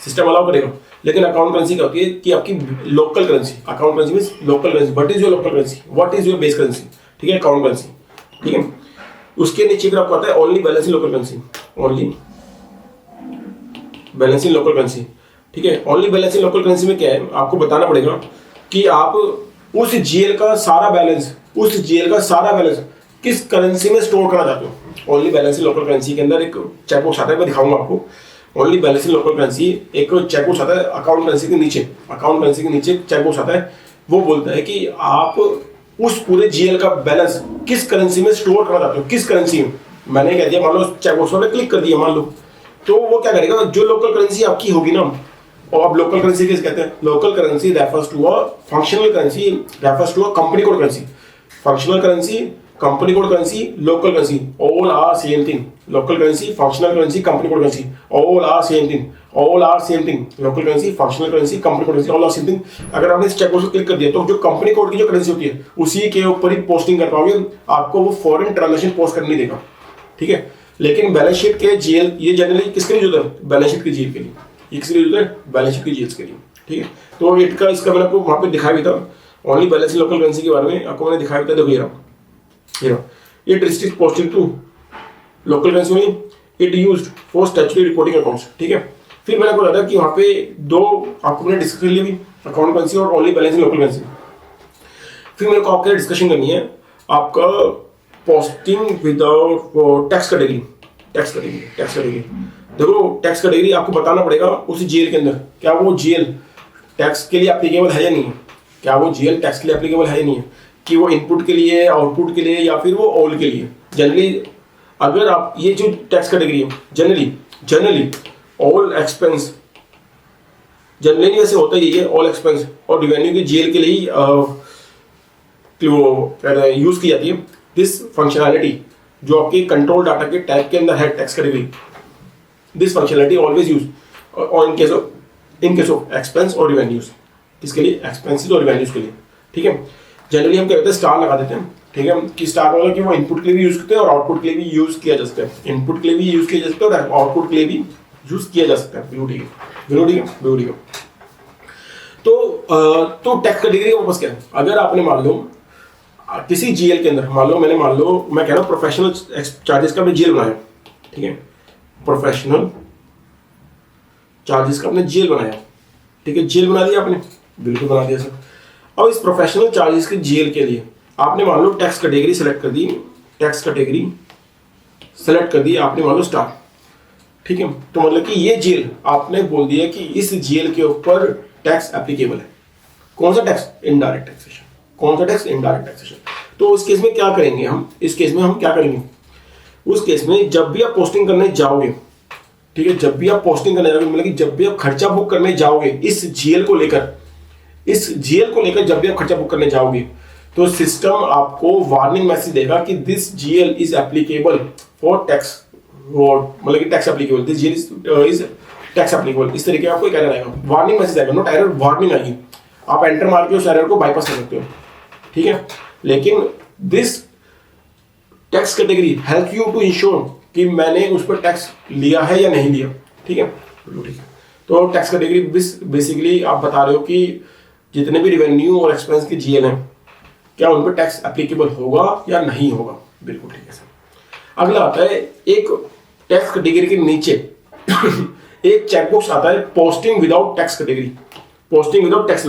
सिस्टम अलाउ करेगा, लेकिन अकाउंट करेंसी क्या होती है कि आपकी local currency, account currency means local currency. What is your local currency, what is your base currency. ठीक है, अकाउंट करेंसी। ठीक है, उसके नीचे फिर आपको आता है ओनली बैलेंस इन लोकल करेंसी, ओनली बैलेंस इन लोकल करेंसी। ठीक है, ओनली बैलेंस इन लोकल करेंसी में क्या है, आपको बताना पड़ेगा कि आप उस जीएल का सारा बैलेंस, किस करेंसी में स्टोर करना चाहते हो। ओनली बैलेंस इन लोकल करेंसी के अंदर एक चेकबॉक्स आता है, मैं दिखाऊंगा आपको। ओनली बैलेंस इन लोकल करेंसी एक चेकबॉक्स आता है अकाउंट करेंसी के नीचे, चेकबॉक्स आता है, वो बोलता है कि आप उस पूरे जीएल का बैलेंस किस करेंसी में स्टोर करना चाहते हो, किस करेंसी में। मैंने कह दिया, मान लो चेकबॉक्स पर क्लिक कर दिया मान लो, तो वो क्या करेगा, जो लोकल करेंसी आपकी होगी ना, और अब लोकल करेंसी किस कहते हैं, local currency refers to a functional currency, refers to a company code currency. Functional currency company code currency, local currency, all are same thing. Local currency, functional currency, company code currency, all are same thing, all are same thing. Local currency, functional currency, company code currency, all are same thing. अगर आपने इस checkbox को click कर दिया तो जो company code की जो करेंसी होती है उसी के ऊपर ही पोस्टिंग कर पाओगे, आपको वो फॉरेन ट्रांजेक्शन पोस्ट करने नहीं देगा, ठीक है। लेकिन बैलेंस शीट के जीएल ये जनरली किसके लिए होता है? बैलेंस शीट के जीएल के लिए। ये किसके लिए होता है? बैलेंस शीट के जीएल के लिए, ठीक है। तो इसका मैंने आपको वहां पे दिखाया भी था, ओनली बैलेंस लोकल करेंसी के बारे में आपको मैंने दिखाया भी था। देखो ये district posting to local currency में it used for statutory reporting accounts, ठीक है। फिर मैंने आपको बताया कि वहां पे दो आपको मैंने डिस्कस कर लिया भी, अकाउंट करेंसी और ओनली बैलेंस लोकल करेंसी। फिर मेरे को आपके डिस्कशन करनी है आपका पोस्टिंग विदाउट टैक्स कैटेगरी। देखो टैक्स कैटेगरी आपको बताना पड़ेगा उसी जेल के अंदर, क्या वो जेल टैक्स के लिए एप्लीकेबल है या नहीं है, क्या वो जेल टैक्स के लिए एप्लीकेबल है या नहीं है, कि वो इनपुट के लिए, आउटपुट के लिए, या फिर वो ऑल के लिए। जनरली अगर आप ये जो टैक्स कैटेगरी है जनरली ऑल एक्सपेंस, जनरली वैसे होता ही है ऑल एक्सपेंस और रेवेन्यू के जेल के लिए यूज की जाती है। दिस फंक्शनैलिटी जो आपके कंट्रोल डाटा के टैग के अंदर है tax category, this functionality always use in case of expense और रेवेन्यूज। किसके लिए? एक्सपेंसेस और रेवेन्यूज के लिए, ठीक है। जनरली हम क्या करते हैं स्टार लगा देते हैं, ठीक है, कि स्टार वाला कि वो इनपुट के लिए भी यूज करते हैं और आउटपुट के लिए भी यूज किया जा सकता है। इनपुट के लिए भी यूज किया जा सकता है और आउटपुट के लिए भी यूज किया जा सकता है। बिल्कुल ठीक है। तो टैक्स कैटेगरी का वापस क्या है? अगर आपने मान लो किसी जीएल के अंदर मैं कह रहा हूँ प्रोफेशनल चार्जेस का आपने जीएल बनाया, ठीक है, प्रोफेशनल चार्जेस का आपने जीएल बनाया, ठीक है, जीएल बना दिया आपने, बिल्कुल बना दिया सर। अब इस प्रोफेशनल चार्जेस के जीएल के लिए आपने मान लो टैक्स कैटेगरी सेलेक्ट कर दी, आपने मान लो स्टार, ठीक है। तो मतलब कि ये जेल आपने बोल दिया कि इस जेल के ऊपर टैक्स एप्लीकेबल है। कौन सा टैक्स? Indirect taxation. कौन सा टैक्स? Indirect taxation. तो उस केस में क्या करेंगे हम? उस केस में जब भी आप पोस्टिंग करने जाओगे, ठीक है, जब भी आप पोस्टिंग करने जाओगे मतलब कि जब भी आप खर्चा बुक करने जाओगे इस जेल को लेकर जब भी आप खर्चा बुक करने जाओगे तो सिस्टम आपको वार्निंग मैसेज देगा कि this GL is applicable for tax, मतलब कि tax applicable, this GL is tax applicable. इस तरीके आपको एक एरर आएगा, वार्निंग मैसेज आएगा, नॉट एरर, वार्निंग आएगी। आप एंटर मार के उस एरर को बाईपास कर सकते हो, ठीक है। लेकिन this tax category help you to ensure कि मैंने उस पर टैक्स लिया है या नहीं लिया, ठीक है। तो टैक्स कैटेगरी बेसिकली आप बता रहे हो कि जितने भी रेवेन्यू और एक्सपेंस के जीएल हैं क्या उन पर टैक्स एप्लीकेबल होगा या नहीं होगा। बिल्कुल ठीक है सर। अगला आता है एक टैक्स कैटेगरी के नीचे एक चेकबॉक्स आता है posting without tax category, posting without tax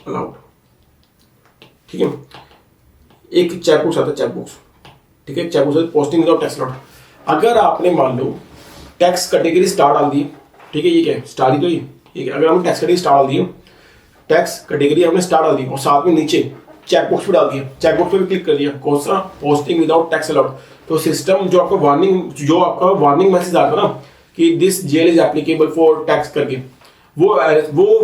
allowed, ठीक है। एक चेकबॉक्स आता है ठीक है, checkbox posting without tax allowed. अगर आपने मान लो टैक्स कैटेगरी स्टार डाल दी, ठीक है, ये क्या है? स्टार ही तो ये, ठीक है। अगर हमने टैक्स कैटेगरी स्टार डाल दी, टैक्स कैटेगरी हमने स्टार डाल दी और साथ में नीचे चेकबॉक्स भी डाल दिया, चेकबॉक्स पे भी क्लिक कर दिया, कौन सा? Posting without tax allowed. तो सिस्टम जो आपका वार्निंग मैसेज आता है ना कि this GL is applicable for tax करके, वो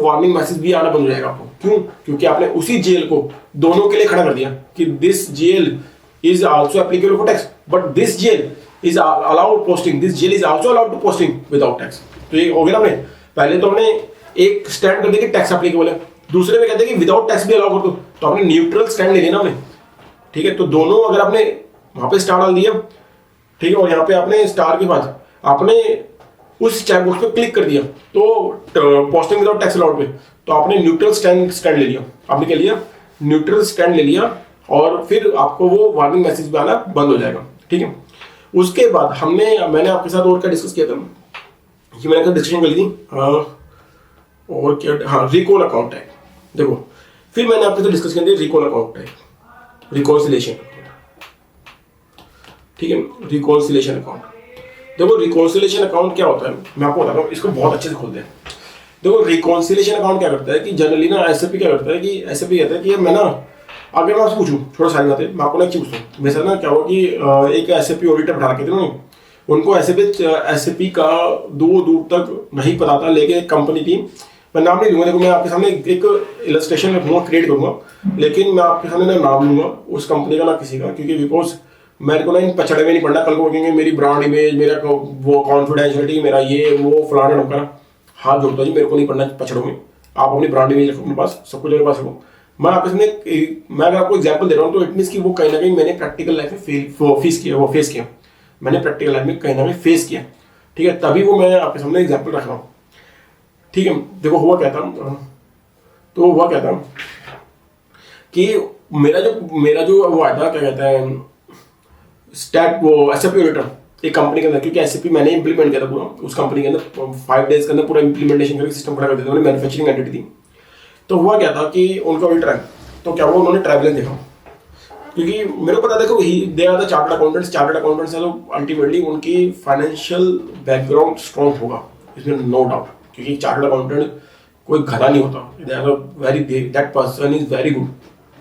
वार्निंग मैसेज भी आना बंद हो जाएगा आपको। क्यों? क्योंकि आपने उसी जेल को दोनों के लिए खड़ा कर दिया कि this GL is also applicable for tax but this GL is allowed posting, this GL is also allowed to posting without tax. तो ये हो गया ना, पहले तो हमने एक स्टैंड कर दिया कि टैक्स एप्लीकेबल है, दूसरे में कहते हैं कि विदाउट टैक्स भी अलाउ कर दो, तो आपने न्यूट्रल स्टैंड ले लिया ना हमने, ठीक है। तो दोनों अगर आपने वहां पे स्टार डाल दिया, ठीक है, और यहाँ पे आपने स्टार के बाद आपने उस चेकबॉक्स पे क्लिक कर दिया तो पोस्टिंग विदाउट टैक्स अलाउड पे, तो आपने न्यूट्रल स्टैंड ले लिया। आपने क्या लिया? न्यूट्रल स्टैंड ले लिया और फिर आपको वो वार्निंग मैसेज भी आना बंद हो जाएगा, ठीक है। उसके बाद मैंने आपके साथ और क्या डिस्कस किया था, ये मैंने डिस्कशन कर ली थी और क्या, हाँ, रिकॉल अकाउंट टाइप। देखो फिर मैंने आपके साथ डिस्कस किया था रिकॉल अकाउंट टाइप, रिकॉन्सिलेशन, ठीक है, रिकॉन्सिलेशन अकाउंट। देखो रिकॉन्सिलेशन अकाउंट क्या होता है मैं आपको बताता हूँ, इसको बहुत अच्छे से खोल दें। देखो रिकॉन्सिलेशन अकाउंट क्या करता है कि जनरली ना एसएपी क्या करता है कि एसएपी कहता है कि मैं ना, अगर मैं आपसे पूछूं थोड़ा सारी बातें, मैं आपको ना एक चीज पूछूं, मेरे साथ ना क्या हुआ कि एक एसएपी ऑडिटर बैठा के थे, उनको एसएपी का दूर दूर तक नहीं पता था, लेके एक कंपनी थी मैं नाम नहीं लूंगा, देखो मैं आपके सामने एक इलस्ट्रेशन रखूंगा, क्रिएट करूंगा, लेकिन मैं आपके सामने ना नाम लूंगा उस कंपनी का ना किसी का, क्योंकि बिकॉज मेरे को ना इन पचड़े में नहीं पड़ना। कल को कहेंगे मेरी ब्रांड इमेज, मेरा वो कॉन्फिडेंशियलिटी, मेरा ये वो फलाना ढोकना, हाथ जोड़ता जी, मेरे को नहीं पढ़ना पछड़ों में। आप अपनी ब्रांड इमेज रखो अपने पास, सब कुछ मेरे पास रखो। मैं आपके सामने मैं अगर आपको एग्जांपल दे रहा हूँ तो इट मींस कि वो कहीं ना कहीं मैंने प्रैक्टिकल लाइफ में फेस किया, मैंने प्रैक्टिकल लाइफ में कहीं ना कहीं फेस किया, ठीक है, तभी वो मैं आपके सामने एग्जाम्पल रख रहा हूँ, ठीक है। देखो हुआ क्या था कि मेरा जो वो आया था, क्या कहते हैं, एसएपी ऑडिटर एक कंपनी के अंदर, क्योंकि एसएपी मैंने इंप्लीमेंट किया था पूरा उस कंपनी के अंदर, 5 डेज के अंदर पूरा इंप्लीमेंटेशन करके सिस्टम खड़ा कर दिया था, मैन्युफैक्चरिंग एंटिटी थी। तो हुआ क्या था कि उनका ऑडिटर है, तो क्या हुआ, उन्होंने ट्रैवलिंग देखा, क्योंकि मेरे को पता, देखो they are the chartered accountants है, तो अल्टीमेटली उनकी फाइनेंशियल बैकग्राउंड स्ट्रॉन्ग होगा, इसमें नो डाउट, क्योंकि चार्टर्ड अकाउंटेंट कोई घना नहीं होता, that person is very good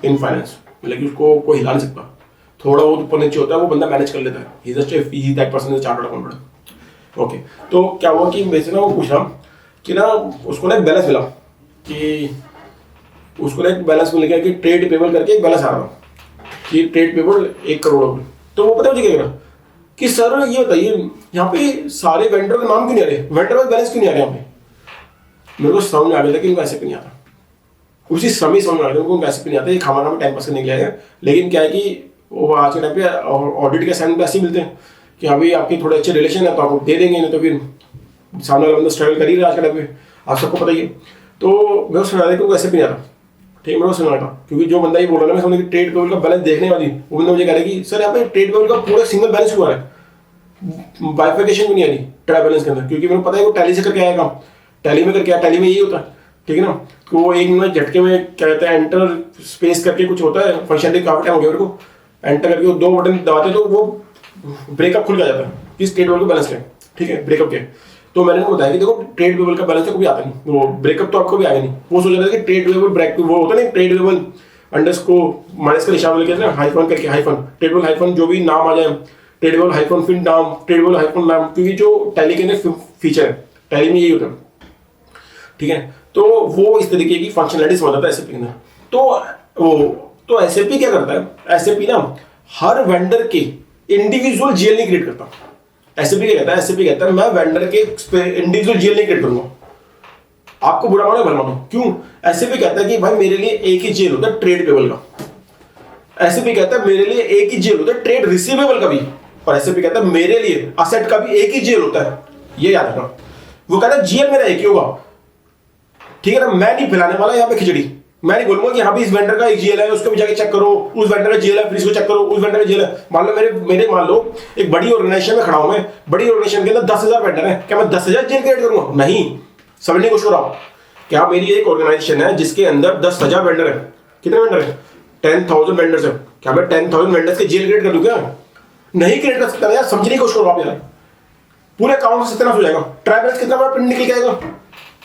in finance, मतलब कि उसको कोई हिला नहीं सकता, थोड़ा बहुत ऊपर नीचे होता है वो बंदा मैनेज कर लेता है, he that person is chartered accountant. Okay, तो क्या हुआ कि वैसे ना वो पूछ रहा कि ना उसको ना एक बैलेंस मिला, कि उसको ना एक बैलेंस मिल गया कि ट्रेड पेबल करके एक बैलेंस आ रहा कि ट्रेड पेबल 1 करोड़ रुपये। तो वो पता मुझे क्या करा कि सर ये बताइए यहाँ पे सारे वेंडर का नाम क्यों नहीं आ रहे, वेंडर का बैलेंस क्यों नहीं आ रहे यहाँ पे। मेरे को समझ में आ गया था कि इनको ऐसे भी नहीं आता, उसी समय समझ में आ गया उनको ऐसे भी नहीं आता, ये खाना में टाइम पास करने के लिए आया। लेकिन क्या है कि वो आज के टाइम पे ऑडिट के साइन पे ऐसे मिलते हैं कि अभी आपके थोड़े अच्छे रिलेशन है तो आपको दे देंगे, नहीं तो फिर सामने वाला बंदा स्ट्रगल कर ही रहा है आज के टाइम पे, आप सबको पता ही है। तो मैं सुना था कि वो ऐसे भी नहीं आता, ठीक है, मैं सुना था, क्योंकि जो बंदा ये बोल रहा है मैं समझ ट्रेड पेबल का बैलेंस देखने वाली, वो बंदा मुझे कह रहा है कि सर यहाँ पे ट्रेड पेबल का पूरा सिंगल बैलेंस हुआ है, बाइफिकेशन भी नहीं आ रही ट्राई बैलेंस के अंदर, क्योंकि मेरे को पता है वो टैली से करके आया काम, टैली में करके आया, टैली में यही होता है, ठीक है ना। तो वो एक मिनट झटके में क्या कहते हैं एंटर स्पेस करके कुछ होता है फंक्शनलिटी, काफी टाइम हो गया मेरे को, एंटर करके वो 2 बटन दबाते तो वो ब्रेकअप खुल जाता है कि ट्रेड पेबल का बैलेंस क्या है, ठीक है, ब्रेकअप क्या है। तो मैंने उनको बताया कि देखो ट्रेड पेबल का बैलेंस तो कभी आता नहीं, वो ब्रेकअप तो आपको भी आएगा नहीं। वो सोच रहा था कि ट्रेड पेबल ब्रेक वो होता नहीं, ट्रेड पेबल अंडरस्को माइनस का निशान लेके हाइफन करके, हाइफन ट्रेड पेबल हाइफन जो भी नाम आ जाए, ट्रेड पेबल हाइफन फिर नाम, ट्रेड पेबल हाइफन नाम, क्योंकि जो टैली के अंदर फीचर है, टैली में यही होता है, ठीक है। तो वो इस तरीके की फंक्शनलिटी समझता है एसएपी के अंदर। तो एसएपी क्या करता है, एसएपी ना हर वेंडर के इंडिविजुअल जीएल नहीं क्रिएट करता। एसएपी क्या कहता है, एसएपी कहता है मैं वेंडर के इंडिविजुअल जीएल नहीं क्रिएट करूंगा, आपको बुरा मानो भला मानो, क्यों। एसएपी कहता है कि भाई मेरे लिए एक ही जीएल होता है ट्रेड पेबल का, एसएपी कहता है मेरे लिए एक ही जीएल होता है ट्रेड रिसीवेबल का भी, और एसएपी कहता है मेरे लिए असेट का भी एक ही जीएल होता है, ये याद रखना। वो कहता है जीएल मेरा एक ही होगा, ठीक है ना, मैं नहीं फैलाने वाला यहाँ पे खिचड़ी, मैं नहीं बोलूंगा कि हाँ भी इस वेंडर का एक जीएल है उसको भी जाके चेक करो, उस वेंडर का जीएल है फिर इसको चेक करो, उस वेंडर का जीएल है। मान लो मेरे मान लो एक बड़ी ऑर्गेनाइजेशन में खड़ा हूं मैं, बड़ी ऑर्गेनाइजेशन के अंदर 10,000 वेंडर है, क्या मैं 10,000 जीएल क्रिएट करूंगा, नहीं, समझने की कोशिश करो। क्या मेरी एक ऑर्गेनाइजेशन है जिसके अंदर 10,000 वेंडर है, कितने वेंडर है, 10,000 वेंडर्स है, क्या मैं 10,000 वेंडर्स के जीएल क्रिएट कर दूं क्या, नहीं क्रिएट कर सकता यार, समझने की कोशिश करो आप यार, पूरे अकाउंट से कितना हो जाएगा, ट्राइबल्स कितना बड़ा प्रिंट निकल जाएगा,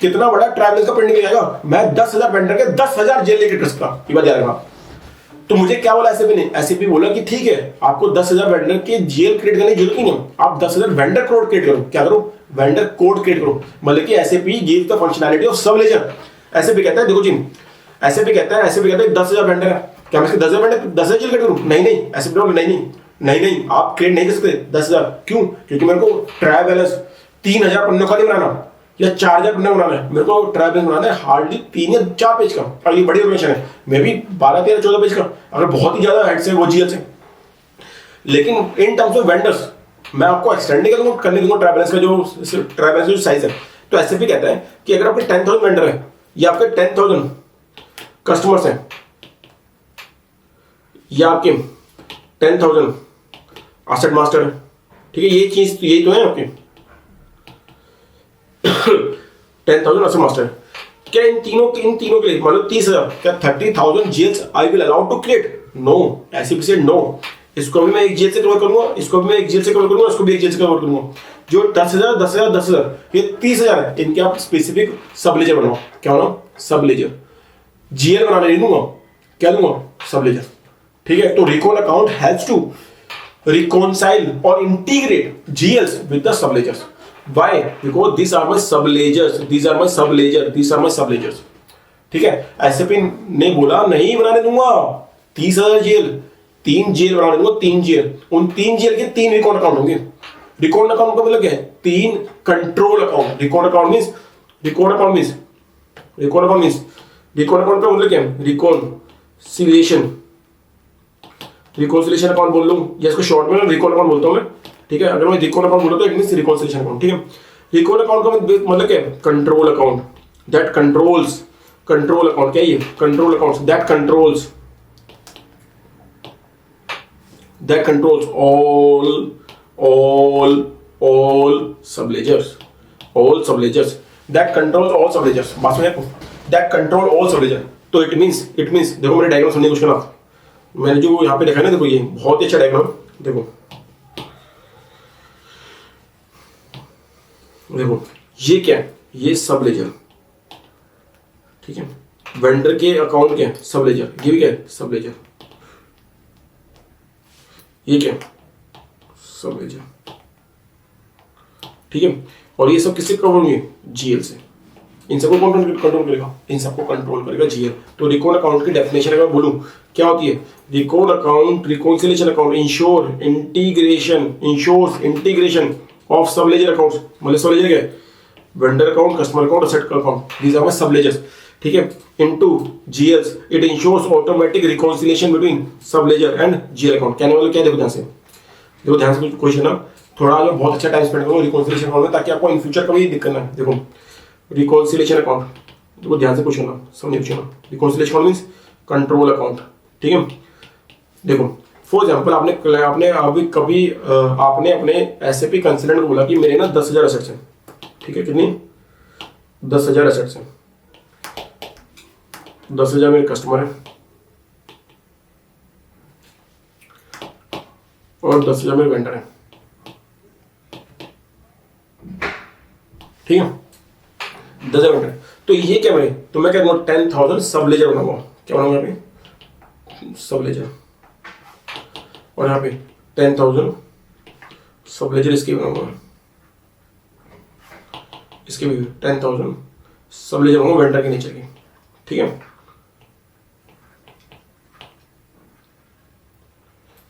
कितना बड़ा ट्रैवलर्स का प्रिंट निकल जाएगा, मैं 10,000 वेंडर के 10,000 जेल लेकर कर सकता, ये बात याद रखना। तो मुझे क्या बोला एसएपी ने, एसएपी बोला कि ठीक है आपको 10,000 वेंडर के जेल क्रिएट करने की जरूरत नहीं है, आप 10,000 वेंडर कोड क्रिएट करो, क्या करो, वेंडर कोड क्रिएट करो, मतलब कि SAP gives the functionality of sub laser. SAP कहता है देखो जी, एसएपी कहता है 10,000 वेंडर है, क्या मैं 10,000 वेंडर 10,000 जेल क्रिएट करूं, नहीं एसएपी बोला नहीं आप क्रिएट नहीं कर सकते 10,000, क्यों, क्योंकि मेरे को ट्राई बैलेंस 3,000 पन्नों का नहीं बनाना या 4,000 पन्ने बनाना है, मेरे को ट्राई बैलेंस बनाना है हार्डली 3 या 4 पेज का, और ये बड़ी ऑर्गेनाइजेशन है, मे भी 12, 13, 14 पेज का अगर बहुत ही ज्यादा हेड से वो जीएल से। लेकिन इन टर्म्स ऑफ वेंडर्स मैं आपको एक्सटेंड नहीं करने दूंगा ट्राई बैलेंस का जो साइज है। तो एसएपी कहता है कि अगर आपके 10,000 वेंडर है या आपके 10,000 कस्टमर्स हैं या आपके 10,000 एसेट मास्टर है, ठीक है, ये चीज यही तो है आपके 10,000 एसेट मास्टर। क्या इन तीनों के लिए मान लो 30,000, क्या 30,000 GLs I will allowed to create, no, SAP से नो, इसको भी मैं एक जेल से कवर करूंगा, इसको भी मैं एक जेल से कवर करूंगा, इसको भी एक जेल से कवर करूंगा। जो 10,000 ये 30,000 है, इनके आप स्पेसिफिक सब लेजर बनाओ, क्या बनाओ, सब लेजर, जीएल बनाने नहीं दूंगा, क्या दूंगा, सब लेजर, ठीक है। तो recon account helps to reconcile or integrate GLs with the subledgers, why? Because this are my sub ledgers, this are my सब laser, this are my sub ledgers. ठीक है, एसएपी ने बोला नहीं बनाने दूंगा 30,000 जेल, 3 जेल बनाने दूंगा, 3 जेल। उन 3 जेल के 3 रिकॉर्ड अकाउंट होंगे। रिकॉर्ड अकाउंट का मतलब क्या है? 3 control account. Record account means record account means record account means record account का मतलब क्या है? रिकॉन्सिलिएशन, रिकॉन्सिलिएशन अकाउंट बोल लूं या इसको शॉर्ट में रिकॉर्ड अकाउंट बोलता हूं मैं। ठीक है, अगर मैं रिकॉर्ड अकाउंट बोलता तो इट मींस रिकॉन्सिलिएशन अकाउंट। ठीक है, रिकॉर्ड अकाउंट का मतलब क्या है? Control account that controls, control account क्या है? Control account that controls all subledgers, all subledgers that controls all subledgers। बात सुनिए आपको, that control all subledger। तो it means देखो मैंने डायग्राम समझने की कोशिश करा, मैंने जो यहाँ पे देखा है ना, देखो ये बहुत ही अच्छा डायग्राम। देखो देखो ये क्या है? ये सब लेजर। ठीक है, वेंडर के अकाउंट क्या है? सब लेजर। ये भी क्या है? सब लेजर। ये क्या है? सब लेजर। ठीक है, और ये सब किससे कवर होंगे? जीएल से। इन सबको कौन कंट्रोल करेगा? इन सबको कंट्रोल करेगा जीएल। तो रिकॉर्ड अकाउंट की डेफिनेशन अगर बोलूं क्या होती है? Record account, reconciliation account ensures integration of sub ledger accounts. मतलब सब लेजर क्या है? Vendor account, customer account, asset account, these are my sub ledgers. ठीक है, into GLs it ensures automatic reconciliation between sub ledger and GL account. कहने वाला क्या? देखो ध्यान से, देखो ध्यान से क्वेश्चन ना, थोड़ा मैं बहुत अच्छा टाइम स्पेंड करूँ रिकॉन्सिलिएशन अकाउंट में, ताकि आपको इन फ्यूचर कभी दिक्कत ना है। देखो रिकॉन्सिलिएशन अकाउंट, देखो ध्यान से क्वेश्चन ना, समझिए question. Reconciliation account means control account. ठीक है, देखो फॉर एग्जांपल आपने अभी कभी आपने अपने एसएपी कंसल्टेंट को बोला कि मेरे ना 10,000 एसेट्स हैं। ठीक है, कितनी? 10,000 एसेट्स हैं। 10,000 मेरे कस्टमर हैं और 10,000 मेरे वेंडर हैं। ठीक है, 10,000 वेंडर। तो ये क्या बने? तो मैं क्या करूँगा? 10,000 सब लेजर बनाऊंगा। क्या बनाऊंगा? यहाँ पे सब लेजर, और यहाँ पे 10,000 सब लेजर इसके बनाऊंगा, इसके भी 10,000 सब लेजर बनाऊंगा वेंडर के नीचे की। ठीक है,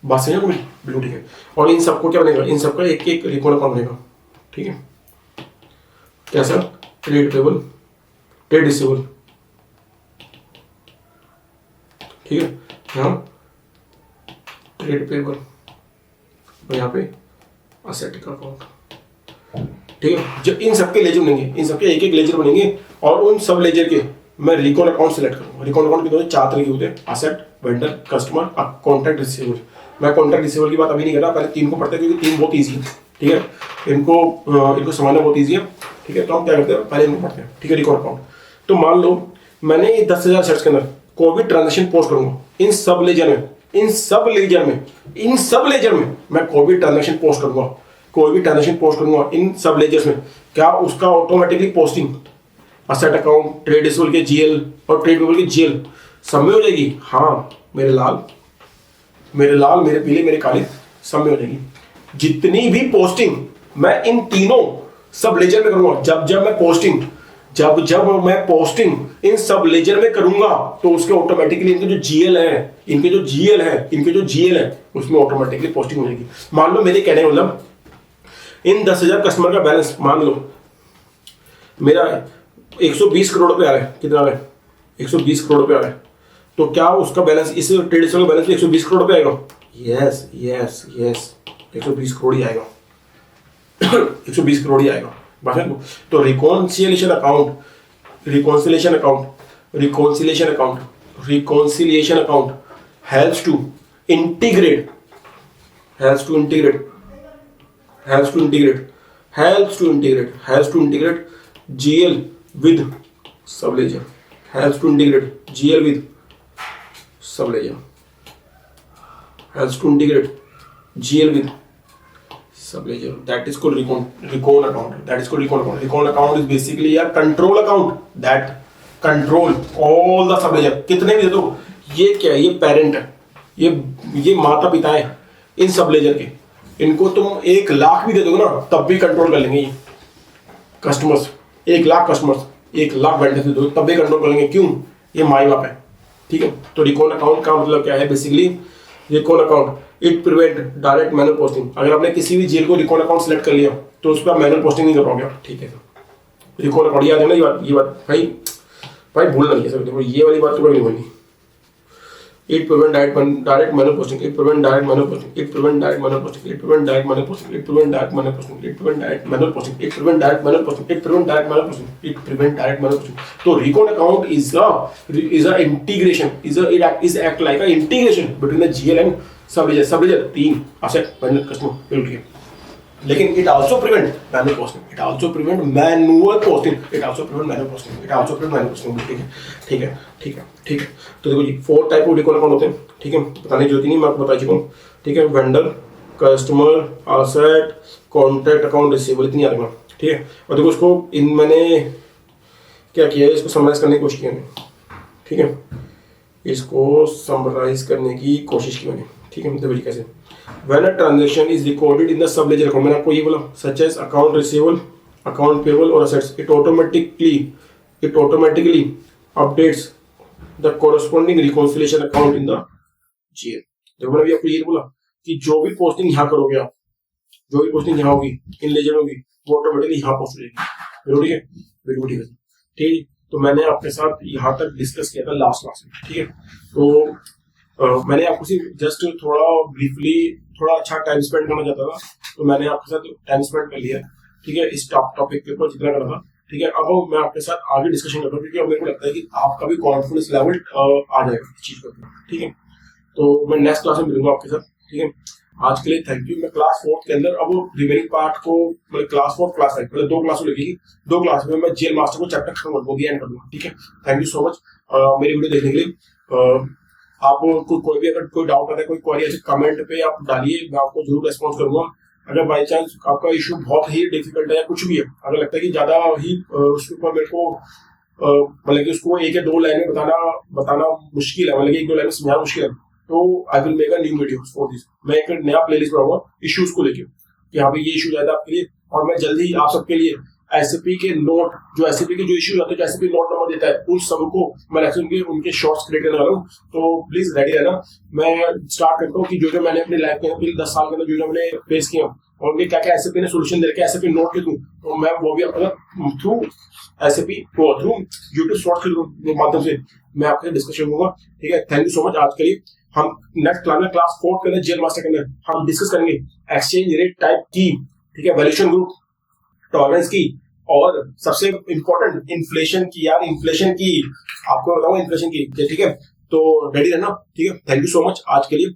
बात सही है कोई? बिल्कुल ठीक है। और इन सबको क्या बनेगा? इन सबका एक एक रिकॉर्ड अकाउंट बनेगा। ठीक है, कैसा? Trade payable, trade receivable. ठीक है, यहाँ ट्रेड पेबल और यहाँ पे असेट का अकाउंट। ठीक है, जब इन सबके लेजर बनेंगे, इन सबके एक एक लेजर बनेंगे, और उन सब लेजर के मैं रिकॉर्ड अकाउंट सेलेक्ट करूंगा। रिकॉर्ड अकाउंट के दोनों 4 तरह के होते हैं, asset, vendor, customer, contract receivable. मैं कॉन्ट्रैक्ट रिसीवेबल की बात अभी नहीं कर रहा, पहले 3 को पढ़ते हैं क्योंकि 3 बहुत ईजी है। ठीक है, इनको समझना बहुत ईजी है। ठीक है, तो हम क्या करते हैं? पहले इनको पढ़ते हैं। ठीक है, रिकॉर्ड अकाउंट। तो मान लो मैंने 10,000 सेट्स के अंदर कोई भी ट्रांजेक्शन पोस्ट करूंगा, इन सब लेजर में मैं कोई भी ट्रांजेक्शन पोस्ट करूंगा इन सब लेजर्स में, क्या उसका automatically posting asset account, trade receivable के जीएल और ट्रेड पेबल के जीएल सब में हो जाएगी? हाँ, मेरे लाल, मेरे पीले, मेरे काले सब में हो जाएगी। जितनी भी पोस्टिंग मैं इन तीनों सब लेजर में करूंगा, जब मैं पोस्टिंग इन सब लेजर में करूंगा, तो उसके ऑटोमेटिकली इनके जो जीएल है उसमें ऑटोमेटिकली पोस्टिंग हो जाएगी। मान लो मेरे कहने मतलब इन 10,000 कस्टमर का बैलेंस मान लो मेरा 120 करोड़ रुपए आ रहा है। कितना आ रहा है? 120 करोड़ रुपए आ रहा है। तो क्या उसका बैलेंस, इस ट्रेडिशनल का बैलेंस 120 करोड़ रुपए आएगा? यस 120 करोड़ ही आएगा। 120 करोड़ ही आएगा। तो reconciliation account helps to integrate GL with subledger, that is called recon account. Recon account is basically a control account that control all the subledger। कितने भी दे दो, ये क्या है? ये पेरेंट है, ये माता पिता है इन सबलेजर के। इनको तुम 1 लाख भी दे दोगे ना, तब भी कंट्रोल कर लेंगे ये। कस्टमर्स, 1,00,000 कस्टमर्स, 1,00,000 वेंडर्स दो, तब भी कंट्रोल करेंगे। क्यों? ये माई बाप है, ठीक है। तो रिकॉन अकाउंट का मतलब क्या है? Basically recon account it prevent direct manual posting. अगर आपने किसी भी जेल को रिकॉन अकाउंट सेलेक्ट कर लिया तो उस पर आप मैनुअल पोस्टिंग नहीं कर पाओगे, ठीक है। रिकॉन अकाउंट याद है ना, ये बात भाई भूलना नहीं है सर, देखो ये वाली बात तो कभी नहीं बोलनी। It prevent direct manual posting. It prevent direct manual posting. It prevent direct manual posting. It prevent direct manual posting. It prevent direct manual posting. It prevent direct manual posting. It prevent direct manual posting. It prevent direct manual posting. It prevent direct manual posting. So recon account is a integration. Is act like a integration between the GL and subledger team asset vendor customer. बिल्कुल ठीक है। लेकिन it also prevent manual posting. It also prevent manual posting. It also prevent manual posting. It also prevent manual posting. ठीक है, ठीक है, ठीक है, ठीक है। तो देखो जी 4 टाइप ऑफ रिकॉल अकाउंट होते हैं, ठीक है। बताने की जरूरत नहीं, मैं आपको बता चुका हूँ, ठीक है। Vendor, customer, asset, contract account, receivable, इतनी याद रखना, ठीक है। और देखो इसको मैंने क्या किया है, इसको समराइज करने की कोशिश की मैंने, ठीक है। इसको समराइज करने की कोशिश की मैंने, ठीक है। देखो जी कैसे, when a transaction is recorded in the subledger account, मैंने आपको ये बोला, such as account receivable, account payable और assets, it automatically updates the corresponding reconciliation account in the GL। देखो मैंने अभी आपको ये बोला कि जो भी पोस्टिंग यहाँ करोगे आप, जो भी पोस्टिंग यहाँ होगी इन लेजर में होगी, वो ऑटोमेटिकली यहाँ पोस्ट हो जाएगी। बिल्कुल ठीक है, बिल्कुल ठीक है, ठीक है। तो मैंने आपके साथ यहाँ तक डिस्कस किया था लास्ट क्लास में, ठीक है। तो मैंने आपको सिर्फ जस्ट थोड़ा ब्रीफली थोड़ा अच्छा टाइम स्पेंड करना चाहता था, तो मैंने आपके साथ टाइम स्पेंड कर लिया, ठीक है, इस टॉपिक के ऊपर जितना करना था, ठीक है। अब मैं आपके साथ आगे डिस्कशन करता हूँ, क्योंकि अब मेरे को लगता है कि आपका भी कॉन्फिडेंस लेवल आ जाएगा इस चीज पर, ठीक है। तो मैं नेक्स्ट क्लास में मिलूंगा आपके साथ, ठीक है। आज के लिए थैंक यू। मैं क्लास 4 के अंदर अब रिमेनिंग पार्ट को, मतलब क्लास 4 क्लास 5 मतलब 2 क्लास लगेगी, 2 क्लास में मैं जेल मास्टर को चैप्टर खत्म वो भी एंड कर दूंगा, ठीक है। थैंक यू सो मच मेरी वीडियो देखने के लिए। आपको कोई भी अगर कोई डाउट आता है, कोई क्वेरी है, कमेंट पे आप डालिए, मैं आपको जरूर रेस्पॉन्स करूंगा। अगर बाई चांस आपका इशू बहुत ही डिफिकल्ट है या कुछ भी है, अगर लगता है कि ज्यादा ही उसके ऊपर मेरे को मतलब कि उसको 1 या 2 लाइन में बताना मुश्किल है, मतलब 1-2 लाइन में समझाना मुश्किल है, तो I will make a new video for this. मैं एक नया प्लेलिस्ट बनाऊंगा इश्यूज को लेकर कि हाँ भाई ये इशू ज्यादा आपके लिए, और मैं जल्दी आप सबके लिए एसएपी के नोट, जो एसएपी के जो इश्यूज आते हैं, जो एसएपी नोट नंबर देता है, उन सबको मैं उनके शॉर्ट्स क्रिएट करने वाला हूँ। तो प्लीज रेडी रहना। मैं स्टार्ट करता हूँ कि जो मैंने अपनी लाइफ के अंदर 10 साल के अंदर जो मैंने फेस किया और उनके क्या क्या एसएपी ने सोल्यूशन दे रखे, एसएपी नोट के थ्रू, तो मैं वो भी अपना थ्रू एसएपी को थ्रू यूट्यूब शॉर्ट्स के माध्यम से मैं आपके डिस्कशन करूंगा, ठीक है। Thank you so much. आज के लिए हम नेक्स्ट क्लास में क्लास 4 के अंदर जेल मास्टर के अंदर हम डिस्कस करेंगे एक्सचेंज रेट टाइप की, ठीक है, वैल्यूएशन ग्रुप, टॉलरेंस की, और सबसे इंपॉर्टेंट इन्फ्लेशन की। यार इन्फ्लेशन की आपको बताऊंगा, इन्फ्लेशन की, ठीक है। तो रेडी रहना, ठीक है। थैंक यू सो मच आज के लिए।